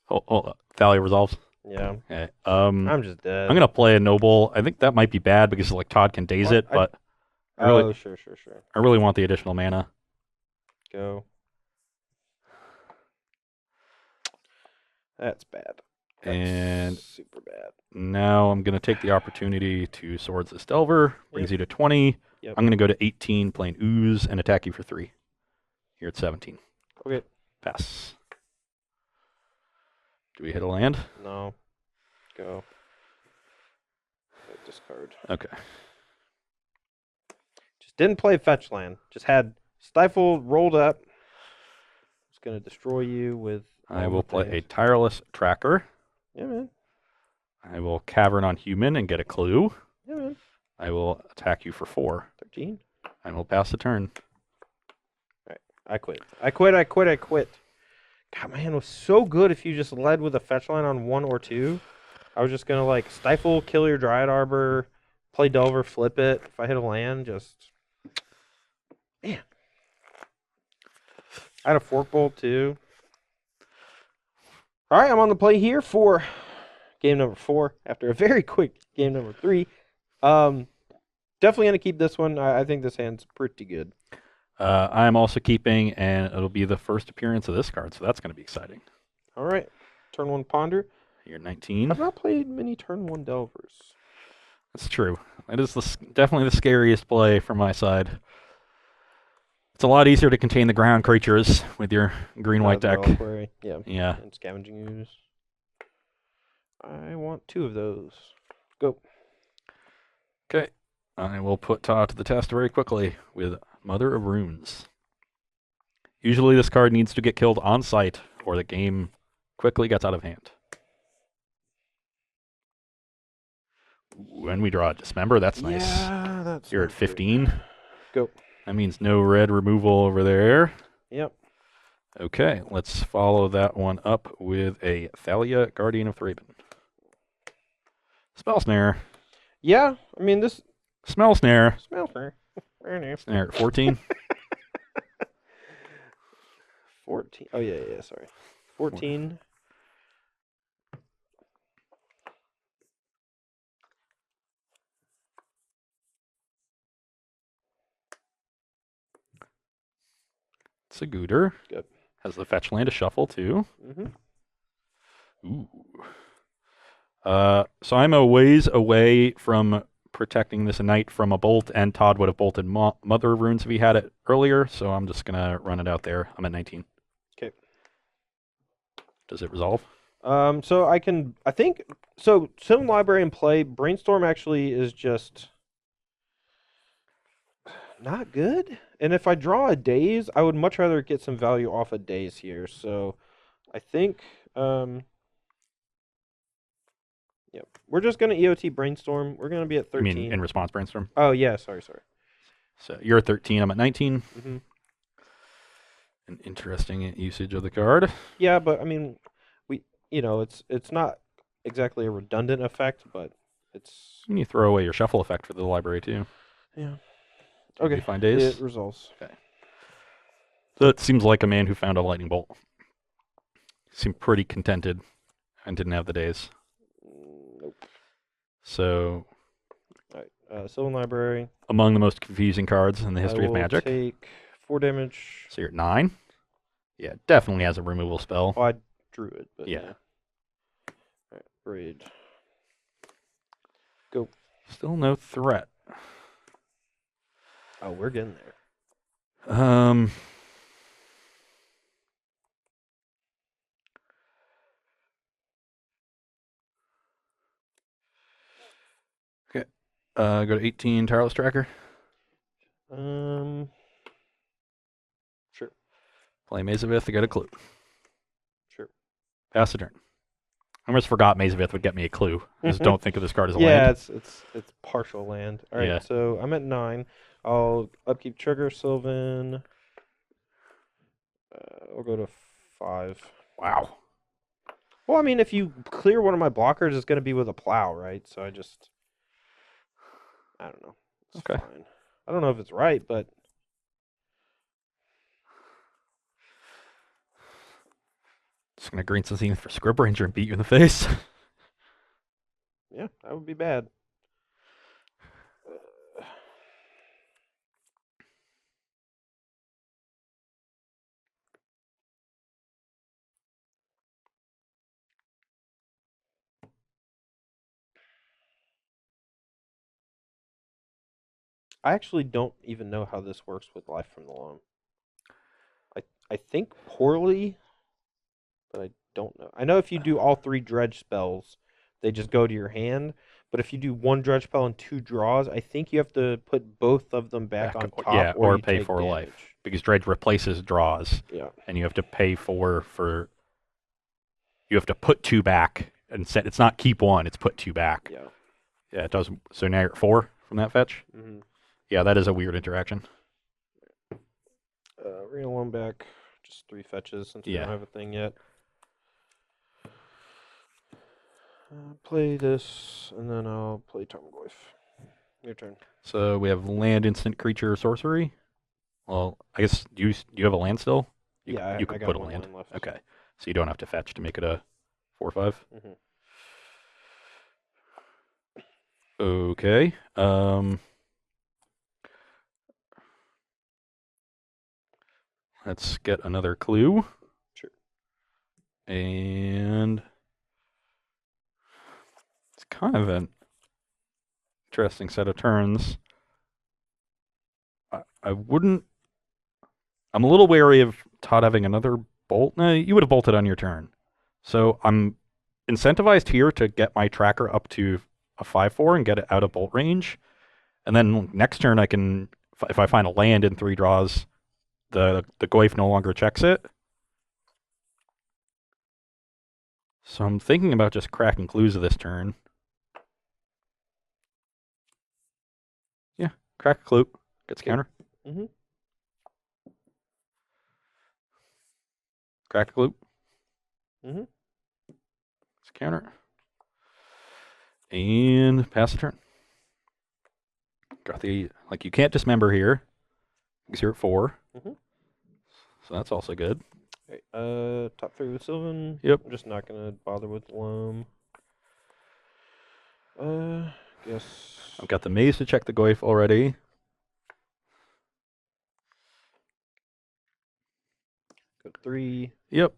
Hold up. Athalia resolves. Yeah. Okay. I'm just dead. I'm gonna play a noble. I think that might be bad because like Todd can daze it, but I really, sure. I really want the additional mana. Go. That's bad. That's And super bad. now I'm gonna take the opportunity to Swords this Delver. Brings you to 20. Yep. I'm gonna go to 18, playing Ooze, and attack you for 3. You're at 17. Okay. Pass. Do we hit a land? No. Go. Discard. Okay. Just didn't play fetch land. Just had Stifle rolled up. It's gonna destroy you with. I will play a Tireless Tracker. Yeah, man. I will Cavern on Human and get a clue. Yeah, man. I will attack you for 4. 13. And we'll pass the turn. All right. I quit. God, my hand was so good if you just led with a fetch line on 1 or 2. I was just gonna like Stifle, kill your Dryad Arbor, play Delver, flip it. If I hit a land, just man. I had a Fork Bolt too. All right, I'm on the play here for game number 4 after a very quick game number 3. Definitely gonna keep this one. I think this hand's pretty good. I'm also keeping, and it'll be the first appearance of this card, so that's going to be exciting. All right, turn 1 Ponder. You're 19. I've not played many turn 1 Delvers. That's true. It is definitely the scariest play from my side. It's a lot easier to contain the ground creatures with your green-white deck. Reliquary. Yeah. Yeah. And Scavenging Ooze. I want 2 of those. Go. Okay. I will put Todd to the test very quickly with Mother of Runes. Usually this card needs to get killed on sight, or the game quickly gets out of hand. When we draw a Dismember, that's nice. Yeah, that's. You're at 15. Go. That means no red removal over there. Yep. Okay, let's follow that one up with a Thalia, Guardian of Thraben. Spell Snare. Yeah, I mean this. Smell Snare. Smells fair. Snare at 14. 14. Oh yeah, sorry. 14. It's a Gooter. Good. Has the fetch land to shuffle too. Ooh. So I'm a ways away from protecting this knight from a bolt, and Todd would have bolted Mother of Runes if he had it earlier, so I'm just going to run it out there. I'm at 19. Okay. Does it resolve? So I think, Sim Library and play, Brainstorm actually is just not good. And if I draw a Daze, I would much rather get some value off a Daze here. So I think, yep. We're just going to EOT Brainstorm. We're going to be at 13. You mean in response Brainstorm? Oh, yeah. Sorry. So you're at 13. I'm at 19. Mm-hmm. An interesting usage of the card. Yeah, but I mean, it's not exactly a redundant effect, but it's. You throw away your shuffle effect for the library too. Yeah. Did Okay. you find Daze? It resolves. Okay. So it seems like a man who found a lightning bolt. Seemed pretty contented and didn't have the Daze. Nope. So. All right. Sylvan Library. Among the most confusing cards in the history of Magic. Take 4 damage. So you're at 9. Yeah, definitely has a removal spell. Oh, I drew it, but yeah. All right. Raid. Go. Still no threat. Oh, we're getting there. Okay. Go to 18, Tireless Tracker. Go. Play Mazavith to get a clue. Sure. Pass the turn. I almost forgot Mazavith would get me a clue. I just don't think of this card as a Yeah, land. it's partial land. All right, Yeah. so I'm at 9. I'll upkeep trigger Sylvan. I'll go to 5. Wow. Well, I mean, if you clear one of my blockers, it's going to be with a plow, right? So I don't know. It's Okay. fine. I don't know if it's right, but Just gonna green some Zenith for Scrib Ranger and beat you in the face. yeah, that would be bad. I actually don't even know how this works with Life from the Loam. I think poorly, but I don't know. I know if you do all 3 dredge spells, they just go to your hand. But if you do 1 dredge spell and 2 draws, I think you have to put both of them back on top, yeah, or you pay take for damage. life. Because Dredge replaces draws. Yeah. And you have to pay for you have to put 2 back and set. It's not keep 1, it's put 2 back. Yeah. Yeah, it does. So now you're at 4 from that fetch? Mm-hmm. Yeah, that is a weird interaction. We're going to loan back just 3 fetches since we don't have a thing yet. Play this, and then I'll play Tarmogoyf. Your turn. So we have land, instant, creature, sorcery. Well, I guess, do you have a land still? You I could got put a one land. land left. Okay. So you don't have to fetch to make it a 4/5? Mm-hmm. Okay. Let's get another clue. Sure. And it's kind of an interesting set of turns. I wouldn't. I'm a little wary of Todd having another bolt. No, you would have bolted on your turn. So I'm incentivized here to get my tracker up to a 5/4 and get it out of bolt range. And then next turn I can, if I find a land in 3 draws, the Goyf no longer checks it. So I'm thinking about just cracking clues of this turn. Yeah, crack a clue. Gets counter. Mm-hmm. Crack a clue. Mm-hmm. It's counter. And pass the turn. Got the, like, you can't dismember here because you're at 4. Mm-hmm. So that's also good. Okay, top 3 with Sylvan. Yep. I'm just not going to bother with Loam. Guess. I've got the maze to check the Goyf already. Go 3. Yep.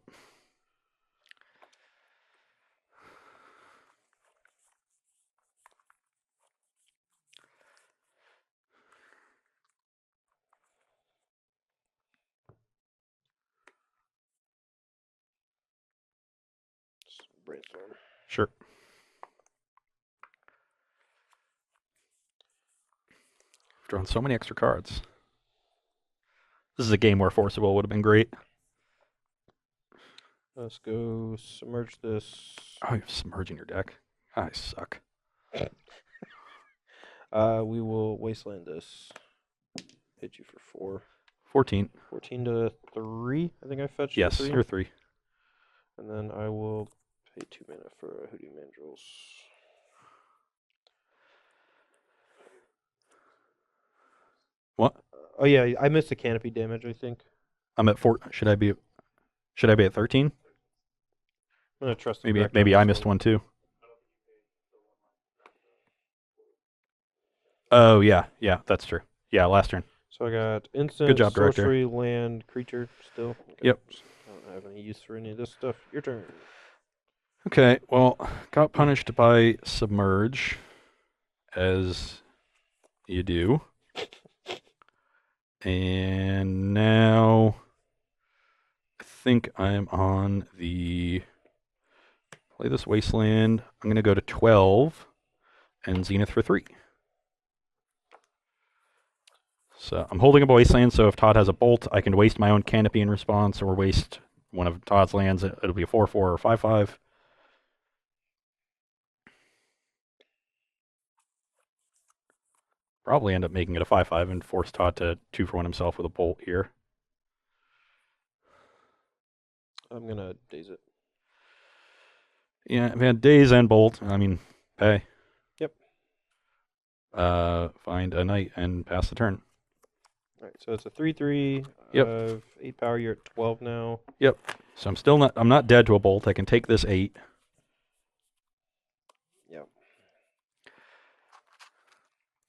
Brainstorm. Sure. I've drawn so many extra cards. This is a game where Forcible would have been great. Let's go submerge this. Oh, you're submerging your deck. I suck. We will wasteland this. Hit you for 4. 14. 14 to 3. I think I fetched. Yes, 3. you're 3. And then I will pay 2 mana for a Hoodoo Mandrills. What? Oh yeah, I missed the canopy damage. I think. I'm at 4. Should I be at 13? I'm gonna trust. the director Maybe on I this missed one too. Oh yeah, that's true. Yeah, last turn. So I got instant, Good job, director. sorcery, land, creature still. Okay. Yep. I don't have any use for any of this stuff. Your turn. Okay, well, got punished by Submerge, as you do. And now I think I'm on the play this Wasteland. I'm going to go to 12 and Zenith for 3. So I'm holding a wasteland, so if Todd has a bolt, I can waste my own canopy in response, or waste one of Todd's lands. It'll be a 4/4 or 5/5. Probably end up making it a 5/5 and force Todd to 2-for-1 himself with a bolt here. I'm gonna daze it. Yeah, I've had daze and bolt. I mean, pay. Yep. Find a knight and pass the turn. All right, so it's a 3/3 Yep. of 8 power. You're at 12 now. Yep. So I'm not dead to a bolt. I can take this 8. Yep.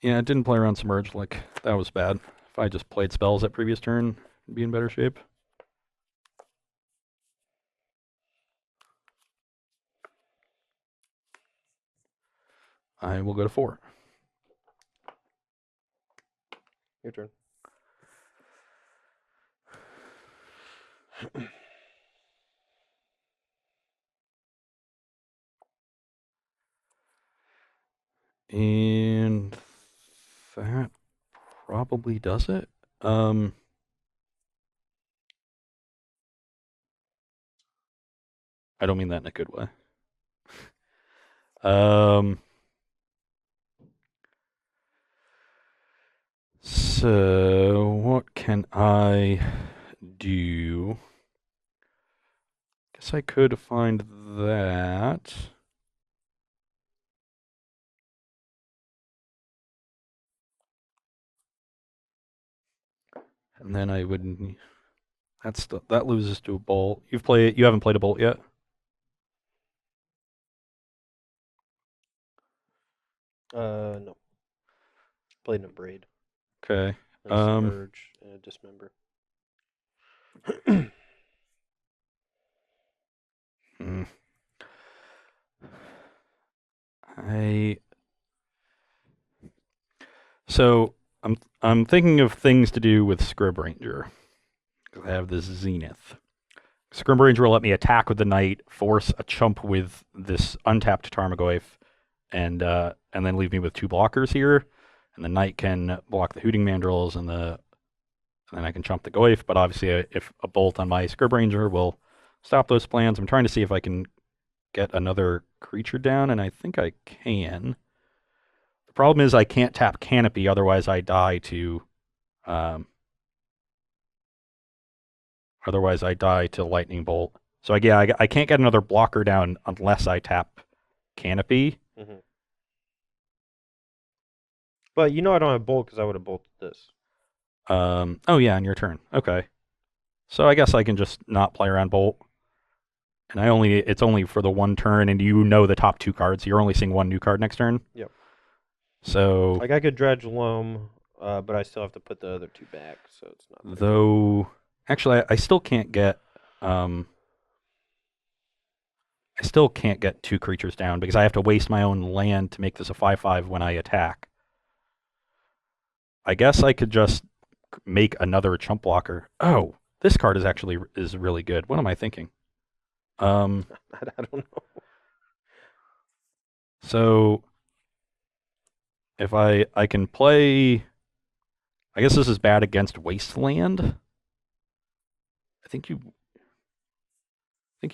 Yeah, it didn't play around Submerge. Like, that was bad. If I just played spells that previous turn, I'd be in better shape. I will go to 4. Your turn. And that probably does it. I don't mean that in a good way. So what can I do? Guess I could find that. And then I would. That loses to a bolt. You haven't played a bolt yet? No. Played in a braid. Okay. And a submerge and a dismember. So I'm thinking of things to do with Scrub Ranger. I have this Zenith. Scrub Ranger will let me attack with the knight, force a chump with this untapped Tarmogoyf, and then leave me with 2 blockers here. And the knight can block the Hooting Mandrills, and then I can chump the Goyf. But obviously, if a bolt on my Scrub Ranger will stop those plans. I'm trying to see if I can get another creature down, and I think I can. The problem is I can't tap Canopy, otherwise I die to Lightning Bolt. So I can't get another blocker down unless I tap Canopy. Mm-hmm. But you know I don't have bolt because I would have bolted this. Oh yeah, on your turn. Okay. So I guess I can just not play around Bolt. And it's only for the 1 turn, and you know the top 2 cards. So you're only seeing 1 new card next turn. Yep. So like I could dredge loam, but I still have to put the other 2 back, so it's not. Though, actually, I still can't get. I still can't get 2 creatures down because I have to waste my own land to make this a 5/5 when I attack. I guess I could just make another chump blocker. Oh, this card is really good. What am I thinking? I don't know. So if I can play, I guess this is bad against Wasteland. I think you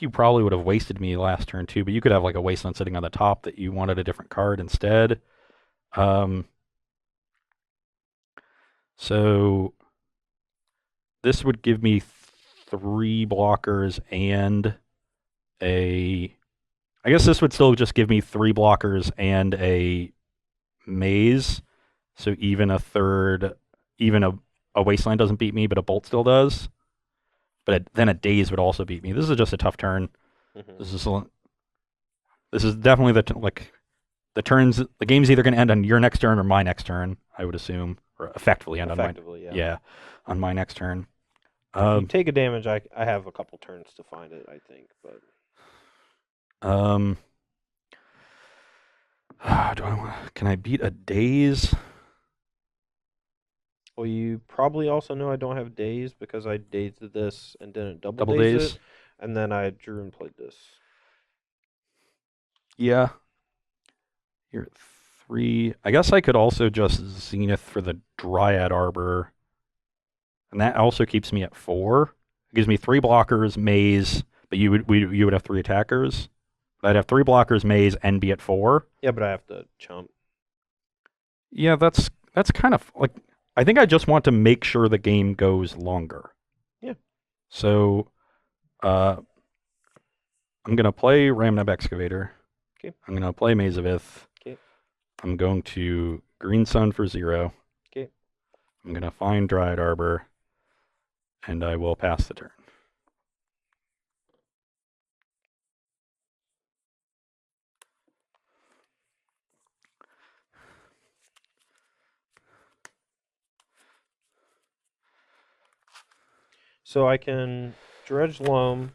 probably would have wasted me last turn too, but you could have like a Wasteland sitting on the top that you wanted a different card instead. So this would give me 3 blockers and I guess this would still just give me 3 blockers and a maze. So even a Wasteland doesn't beat me, but a Bolt still does. But then a Daze would also beat me. This is just a tough turn. Mm-hmm. This is definitely the turns. The game's either going to end on your next turn or my next turn, I would assume, or effectively end on my on my next turn. If you take a damage, I have a couple turns to find it, I think, but can I beat a Daze? Well, you probably also know I don't have daze because I dazed this and didn't double daze it, and then I drew and played this. Yeah. You're at 3. I guess I could also just Zenith for the Dryad Arbor. And that also keeps me at 4. It gives me 3 blockers, maze, but you would have 3 attackers. I'd have 3 blockers, maze, and be at 4. Yeah, but I have to chump. Yeah, that's kind of like, I think I just want to make sure the game goes longer. Yeah. So, I'm gonna play Ramnab Excavator. Okay. I'm gonna play Maze of Ith. Okay. I'm going to Green Sun for 0. Okay. I'm gonna find Dryad Arbor, and I will pass the turn. So I can Dredge Loam,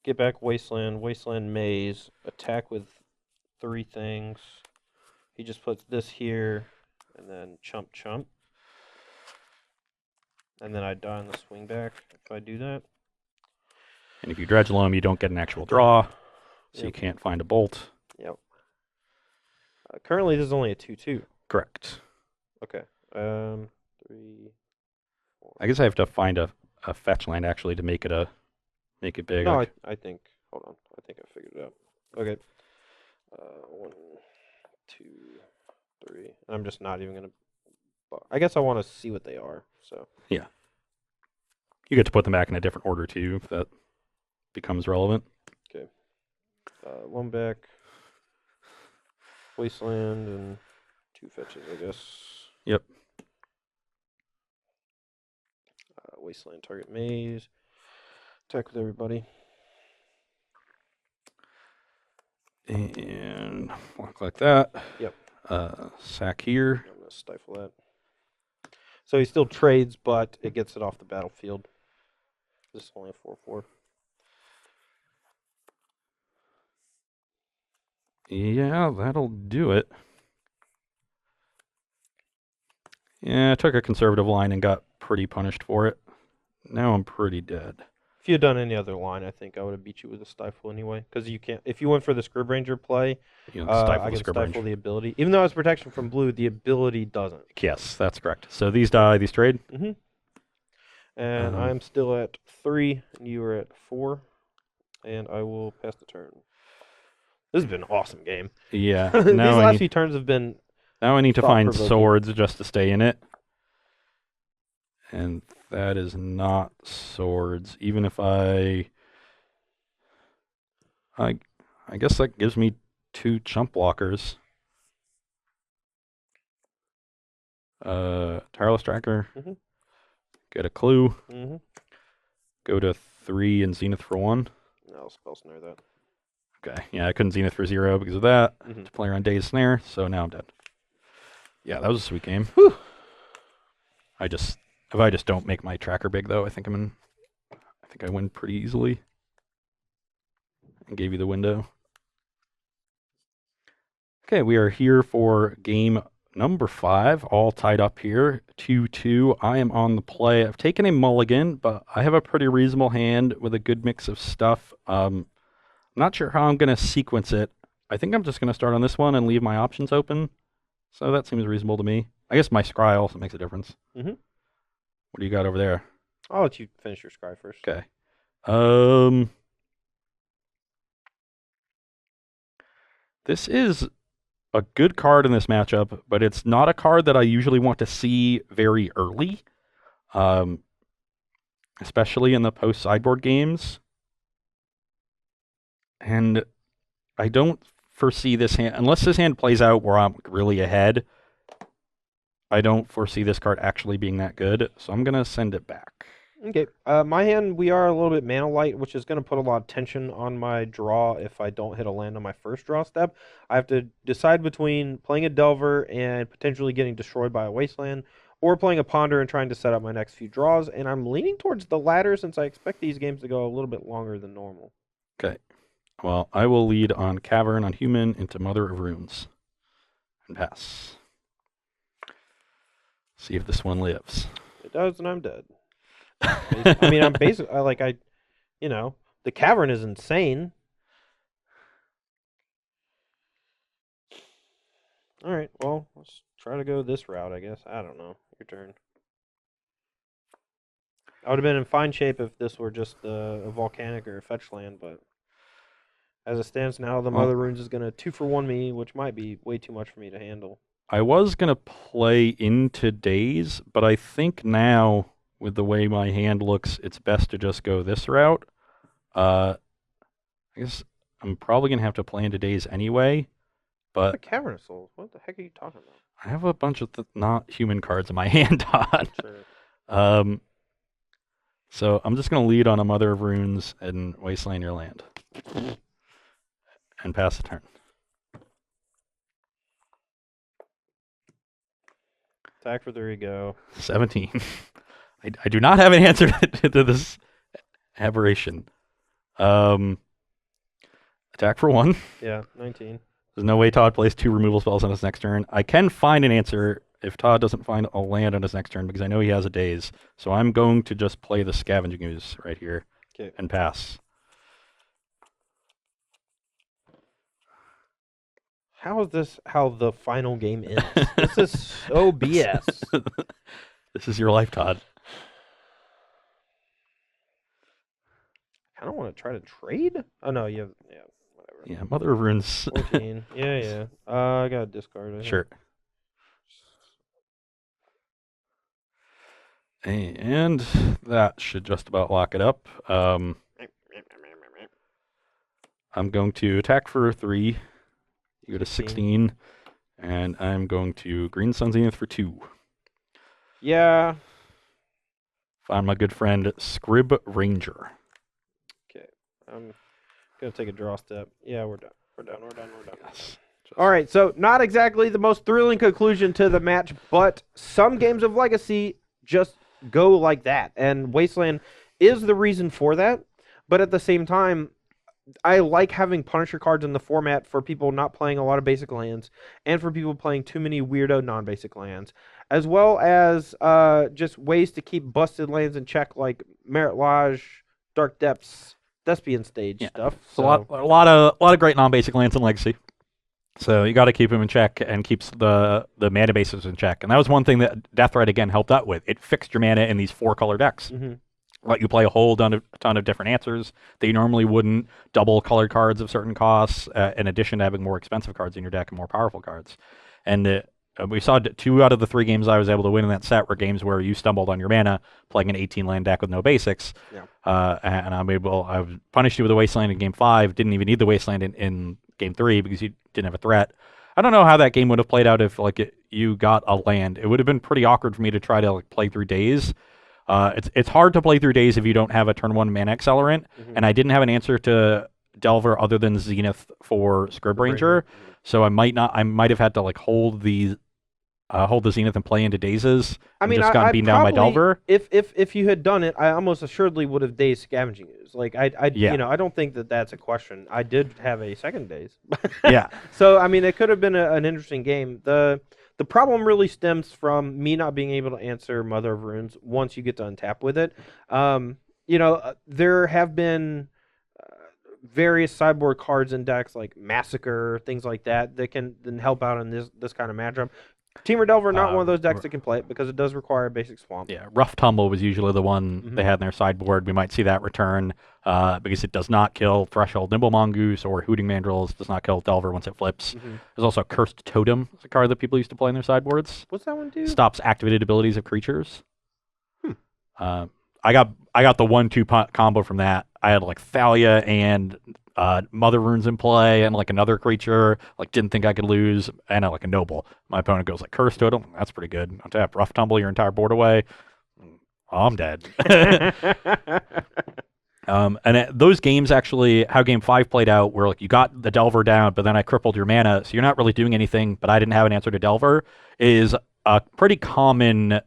get back Wasteland, Wasteland Maze, attack with 3 things. He just puts this here, and then chump chump. And then I die on the swing back if I do that. And if you Dredge Loam, you don't get an actual draw, so you can't find a bolt. Yep. Currently, this is only a 2/2. Correct. Okay. 3, 4. I guess I have to find a fetch land actually to make it big. No, I think. Hold on. I think I figured it out. Okay. 1, 2, 3. I'm just not even gonna. I guess I want to see what they are. So. Yeah. You get to put them back in a different order too, if that becomes relevant. Okay. One back. Wasteland and 2 fetches, I guess. Yep. Wasteland target maze. Attack with everybody. And walk like that. Yep. Sack here. I'm gonna stifle that. So he still trades, but it gets it off the battlefield. This is only a 4/4. Yeah, that'll do it. Yeah, I took a conservative line and got pretty punished for it. Now I'm pretty dead. If you had done any other line, I think I would have beat you with a stifle anyway. Because you can't. If you went for the Scrib Ranger play, You know, stifle I the can Scrib stifle Ranger. the ability. Even though it's protection from blue, the ability doesn't. Yes, that's correct. So these die, these trade. Mm-hmm. And I'm still at 3, and you are at 4. And I will pass the turn. This has been an awesome game. Yeah. These Now last few turns have been. now I need to find thought-provoking. swords just to stay in it. And that is not swords. Even if I guess that gives me 2 chump blockers. Tireless Tracker. Mhm. Get a clue. Mm-hmm. Go to 3 and Zenith for 1. No, I'll spell snare that. Okay. Yeah, I couldn't Zenith for 0 because of that. Mhm. To play around Day's Snare, so now I'm dead. Yeah, that was a sweet game. Whew. If I just don't make my tracker big though, I think I win pretty easily. And gave you the window. Okay, we are here for game number 5, all tied up here, 2-2. I am on the play. I've taken a mulligan, but I have a pretty reasonable hand with a good mix of stuff. I'm not sure how I'm going to sequence it. I think I'm just going to start on this one and leave my options open. So that seems reasonable to me. I guess my scry also makes a difference. Mm-hmm. What do you got over there? I'll let you finish your scry first. Okay. This is a good card in this matchup, but it's not a card that I usually want to see very early, especially in the post-sideboard games. And I don't foresee this hand, unless this hand plays out where I'm really ahead, I don't foresee this card actually being that good, so I'm going to send it back. Okay. My hand, we are a little bit mana light, which is going to put a lot of tension on my draw if I don't hit a land on my first draw step. I have to decide between playing a Delver and potentially getting destroyed by a Wasteland, or playing a Ponder and trying to set up my next few draws, and I'm leaning towards the latter since I expect these games to go a little bit longer than normal. Okay. Well, I will lead on Cavern on Human into Mother of Runes. And pass. See if this one lives. It does, and I'm dead. I mean, I'm basically, the Cavern is insane. All right. Well, let's try to go this route, I guess. I don't know. Your turn. I would have been in fine shape if this were just a volcanic or a fetch land, but as it stands now, the Well, Mother Runes is going to 2-for-1 me, which might be way too much for me to handle. I was going to play into Days, but I think now, with the way my hand looks, it's best to just go this route. I guess I'm probably going to have to play into Days anyway, The but Cavern of Souls. What the heck are you talking about? I have a bunch of not human cards in my hand, Todd. Sure. So I'm just going to lead on a Mother of Runes and Wasteland your land. And pass the turn. Attack for 3, go. 17. I do not have an answer to this aberration. Attack for 1. Yeah, 19. There's no way Todd plays 2 removal spells on his next turn. I can find an answer if Todd doesn't find a land on his next turn because I know he has a Daze. So I'm going to just play the Scavenging Ooze right here and pass. How is this how the final game ends? This is so BS. This is your life, Todd. I don't want to try to trade. Oh no, you have whatever. Yeah, Mother of Runes. 14. Yeah. I got to discard it. Sure. And that should just about lock it up. I'm going to attack for 3. You go to 16. And I'm going to Green Sun Zenith for 2. Yeah. Find my good friend Scrib Ranger. Okay. I'm gonna take a draw step. Yeah, we're done. We're done. Yes. All right. So not exactly the most thrilling conclusion to the match, but some games of Legacy just go like that, and Wasteland is the reason for that. But at the same time, I like having Punisher cards in the format for people not playing a lot of basic lands, and for people playing too many weirdo non-basic lands, as well as just ways to keep busted lands in check, like Merit Lodge, Dark Depths, Thespian Stage stuff. So a lot of great non-basic lands in Legacy. So you got to keep them in check and keeps the mana bases in check. And that was one thing that Death Threat again helped out with. It fixed your mana in these 4-color decks. Mm-hmm. Let you play a whole ton of different answers that you normally wouldn't. Double colored cards of certain costs, in addition to having more expensive cards in your deck and more powerful cards. And we saw 2 out of the 3 games I was able to win in that set were games where you stumbled on your mana playing an 18-land deck with no basics. Yeah. And I punished you with a Wasteland in Game 5. Didn't even need the Wasteland in Game 3 because you didn't have a threat. I don't know how that game would have played out if you got a land. It would have been pretty awkward for me to try to play through Days. It's hard to play through Days if you don't have a turn 1 mana accelerant, and I didn't have an answer to Delver other than Zenith for Scrib Ranger, so I might have had to hold the Zenith and play into Dazes. I'd beaten down by Delver. If you had done it, I almost assuredly would have Daze Scavenging Ooze. I don't think that's a question. I did have a second Daze. Yeah. So it could have been an interesting game. The problem really stems from me not being able to answer Mother of Runes once you get to untap with it. There have been various sideboard cards in decks like Massacre, things like that can then help out in this kind of matchup. Temur Delver, not one of those decks that can play it because it does require a basic swamp. Yeah, Rough Tumble was usually the one they had in their sideboard. We might see that return because it does not kill Threshold Nimble Mongoose or Hooting Mandrills. Does not kill Delver once it flips. There's also Cursed Totem. It's a card that people used to play in their sideboards. What's that one do? Stops activated abilities of creatures. I got the 1-2 combo from that. I had Thalia and Mother Runes in play, and another creature. Didn't think I could lose, and a Noble. My opponent goes Cursed Totem. That's pretty good. Untap, Rough Tumble your entire board away. Oh, I'm dead. Those games actually, how Game 5 played out, where you got the Delver down, but then I crippled your mana, so you're not really doing anything. But I didn't have an answer to Delver. Is a pretty common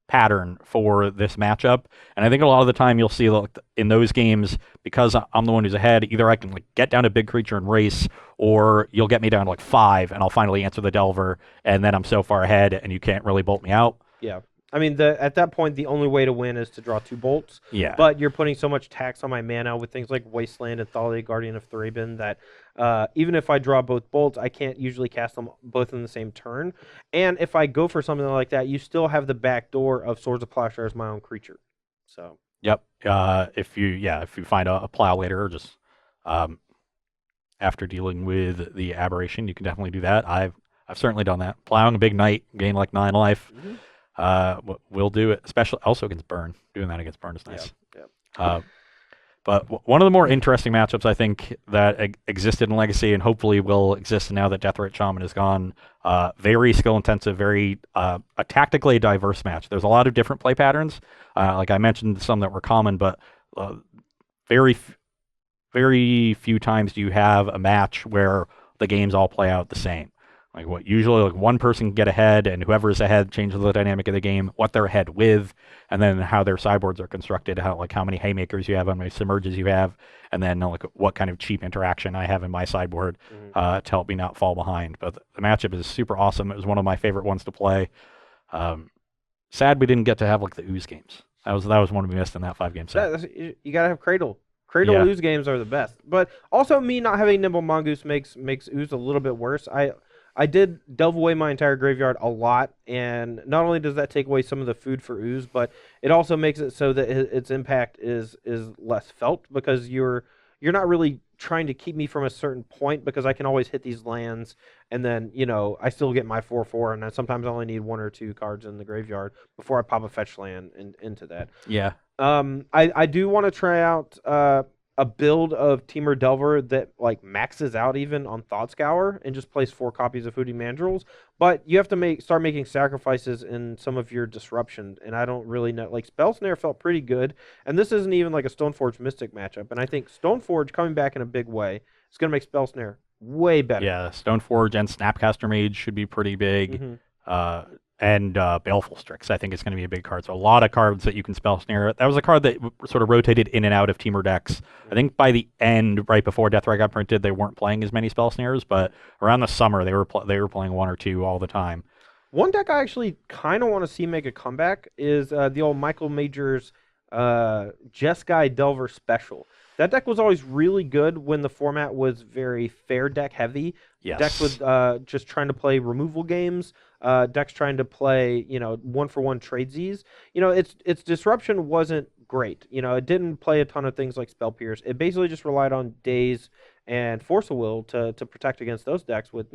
pattern for this matchup, and I think a lot of the time you'll see in those games, because I'm the one who's ahead, either I can get down a big creature and race, or you'll get me down to 5 and I'll finally answer the Delver, and then I'm so far ahead and you can't really bolt me out. Yeah. I mean, at that point, the only way to win is to draw 2 bolts. Yeah. But you're putting so much tax on my mana with things like Wasteland and Thalia, Guardian of Thraben, that even if I draw both bolts, I can't usually cast them both in the same turn. And if I go for something like that, you still have the back door of Swords of Plowshare as my own creature. So. Yep. If you find a plow later, or just after dealing with the aberration, you can definitely do that. I've certainly done that. Plowing a big knight, gain like 9 life. Will do it, especially also against Burn. Doing that against Burn is nice. Yep. But one of the more interesting matchups I think that existed in Legacy and hopefully will exist now that Deathrite Shaman is gone. Very skill intensive, very a tactically diverse match. There's a lot of different play patterns. Like I mentioned, some that were common, but very few times do you have a match where the games all play out the same. Like what usually like one person can get ahead, and whoever is ahead changes the dynamic of the game, what they're ahead with, and then how their sideboards are constructed, how many haymakers you have, how many submerges you have, and then like what kind of cheap interaction I have in my sideboard to help me not fall behind. But the matchup is super awesome. It was one of my favorite ones to play. Sad we didn't get to have like the Ooze games. That was one we missed in that 5-game set. You gotta have Cradle. Ooze games are the best. But also me not having Nimble Mongoose makes Ooze a little bit worse. I did delve away my entire graveyard a lot, and not only does that take away some of the food for Ooze, but it also makes it so that its impact is less felt, because you're not really trying to keep me from a certain point, because I can always hit these lands, and then I still get my 4/4, and then sometimes I only need 1 or 2 cards in the graveyard before I pop a fetch land into that. Yeah. I do want to try out a build of Temur Delver that like maxes out even on Thought Scour and just plays 4 copies of Hooting Mandrills, but you have to start making sacrifices in some of your disruption, and I don't really know. Like Spell Snare felt pretty good, and this isn't even like a Stoneforge Mystic matchup, and I think Stoneforge coming back in a big way is going to make Spell Snare way better. Yeah, Stoneforge and Snapcaster Mage should be pretty big. And Baleful Strix, I think, is going to be a big card. So a lot of cards that you can Spell Snare. That was a card that sort of rotated in and out of Temur decks. I think by the end, right before Deathrite got printed, they weren't playing as many Spell Snares, but around the summer, they were playing 1 or 2 all the time. One deck I actually kind of want to see make a comeback is the old Michael Majors Jeskai Delver Special. That deck was always really good when the format was very fair deck heavy. Yes. Decks with just trying to play removal games. Decks trying to play, 1-for-1 tradesies. Its disruption wasn't great. It didn't play a ton of things like Spell Pierce. It basically just relied on Daze and Force of Will to protect against those decks with,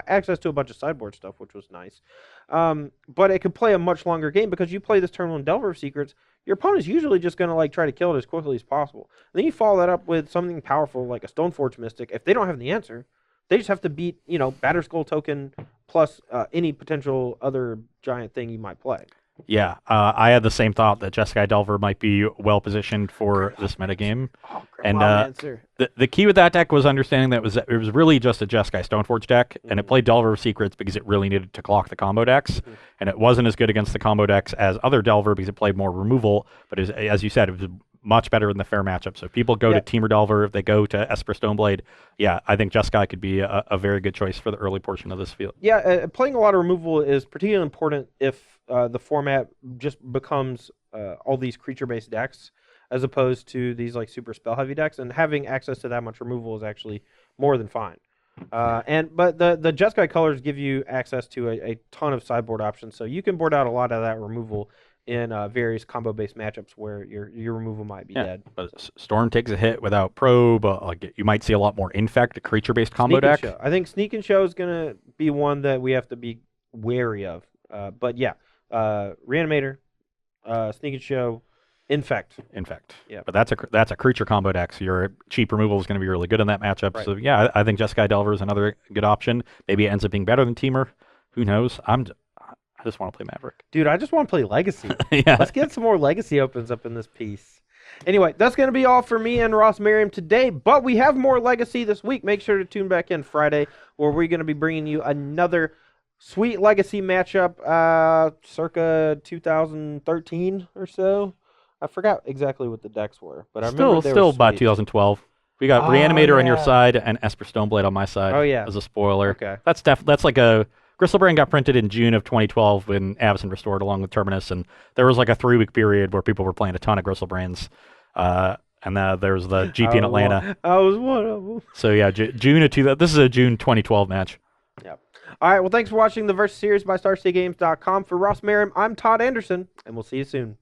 access to a bunch of sideboard stuff, which was nice. But it could play a much longer game because you play this turn 1 Delver of Secrets, your opponent's usually just going to try to kill it as quickly as possible. And then you follow that up with something powerful like a Stoneforge Mystic. If they don't have the answer, they just have to beat, Batterskull token plus any potential other giant thing you might play. Yeah, I had the same thought that Jeskai Delver might be well positioned for this metagame. Oh, and answer. The key with that deck was understanding that it was really just a Jeskai Stoneforge deck, and it played Delver of Secrets because it really needed to clock the combo decks, and it wasn't as good against the combo decks as other Delver because it played more removal, but as you said, it was much better in the fair matchup. So if people go to Temur Delver, if they go to Esper Stoneblade, I think Jeskai could be a very good choice for the early portion of this field. Yeah, playing a lot of removal is particularly important if the format just becomes all these creature-based decks as opposed to these super spell-heavy decks, and having access to that much removal is actually more than fine. But the Jeskai colors give you access to a ton of sideboard options, so you can board out a lot of that removal in various combo-based matchups where your removal might be dead. But Storm takes a hit without Probe. You might see a lot more Infect, a creature-based combo deck. I think Sneak and Show is going to be one that we have to be wary of. But yeah, Reanimator, Sneak and Show, Infect. Yeah, but that's a creature combo deck, so your cheap removal is going to be really good in that matchup. Right. So yeah, I think Jeskai Delver is another good option. Maybe it ends up being better than Temur. Who knows? I just want to play Maverick. Dude, I just want to play Legacy. Yeah. Let's get some more Legacy opens up in this piece. Anyway, that's going to be all for me and Ross Merriam today, but we have more Legacy this week. Make sure to tune back in Friday, where we're going to be bringing you another sweet Legacy matchup, circa 2013 or so. I forgot exactly what the decks were, but I remember they were about 2012. We got Reanimator on your side and Esper Stoneblade on my side. Oh yeah, as a spoiler. Okay, that's like a Gristlebrand got printed in June of 2012 when Avacyn restored along with Terminus, and there was like a 3-week period where people were playing a ton of Gristlebrands. And there was the GP in Atlanta. I was one of them. So yeah, June of this is a June 2012 match. Yep. All right. Well, thanks for watching the Versus Series by StarCityGames.com. For Ross Merriam, I'm Todd Anderson, and we'll see you soon.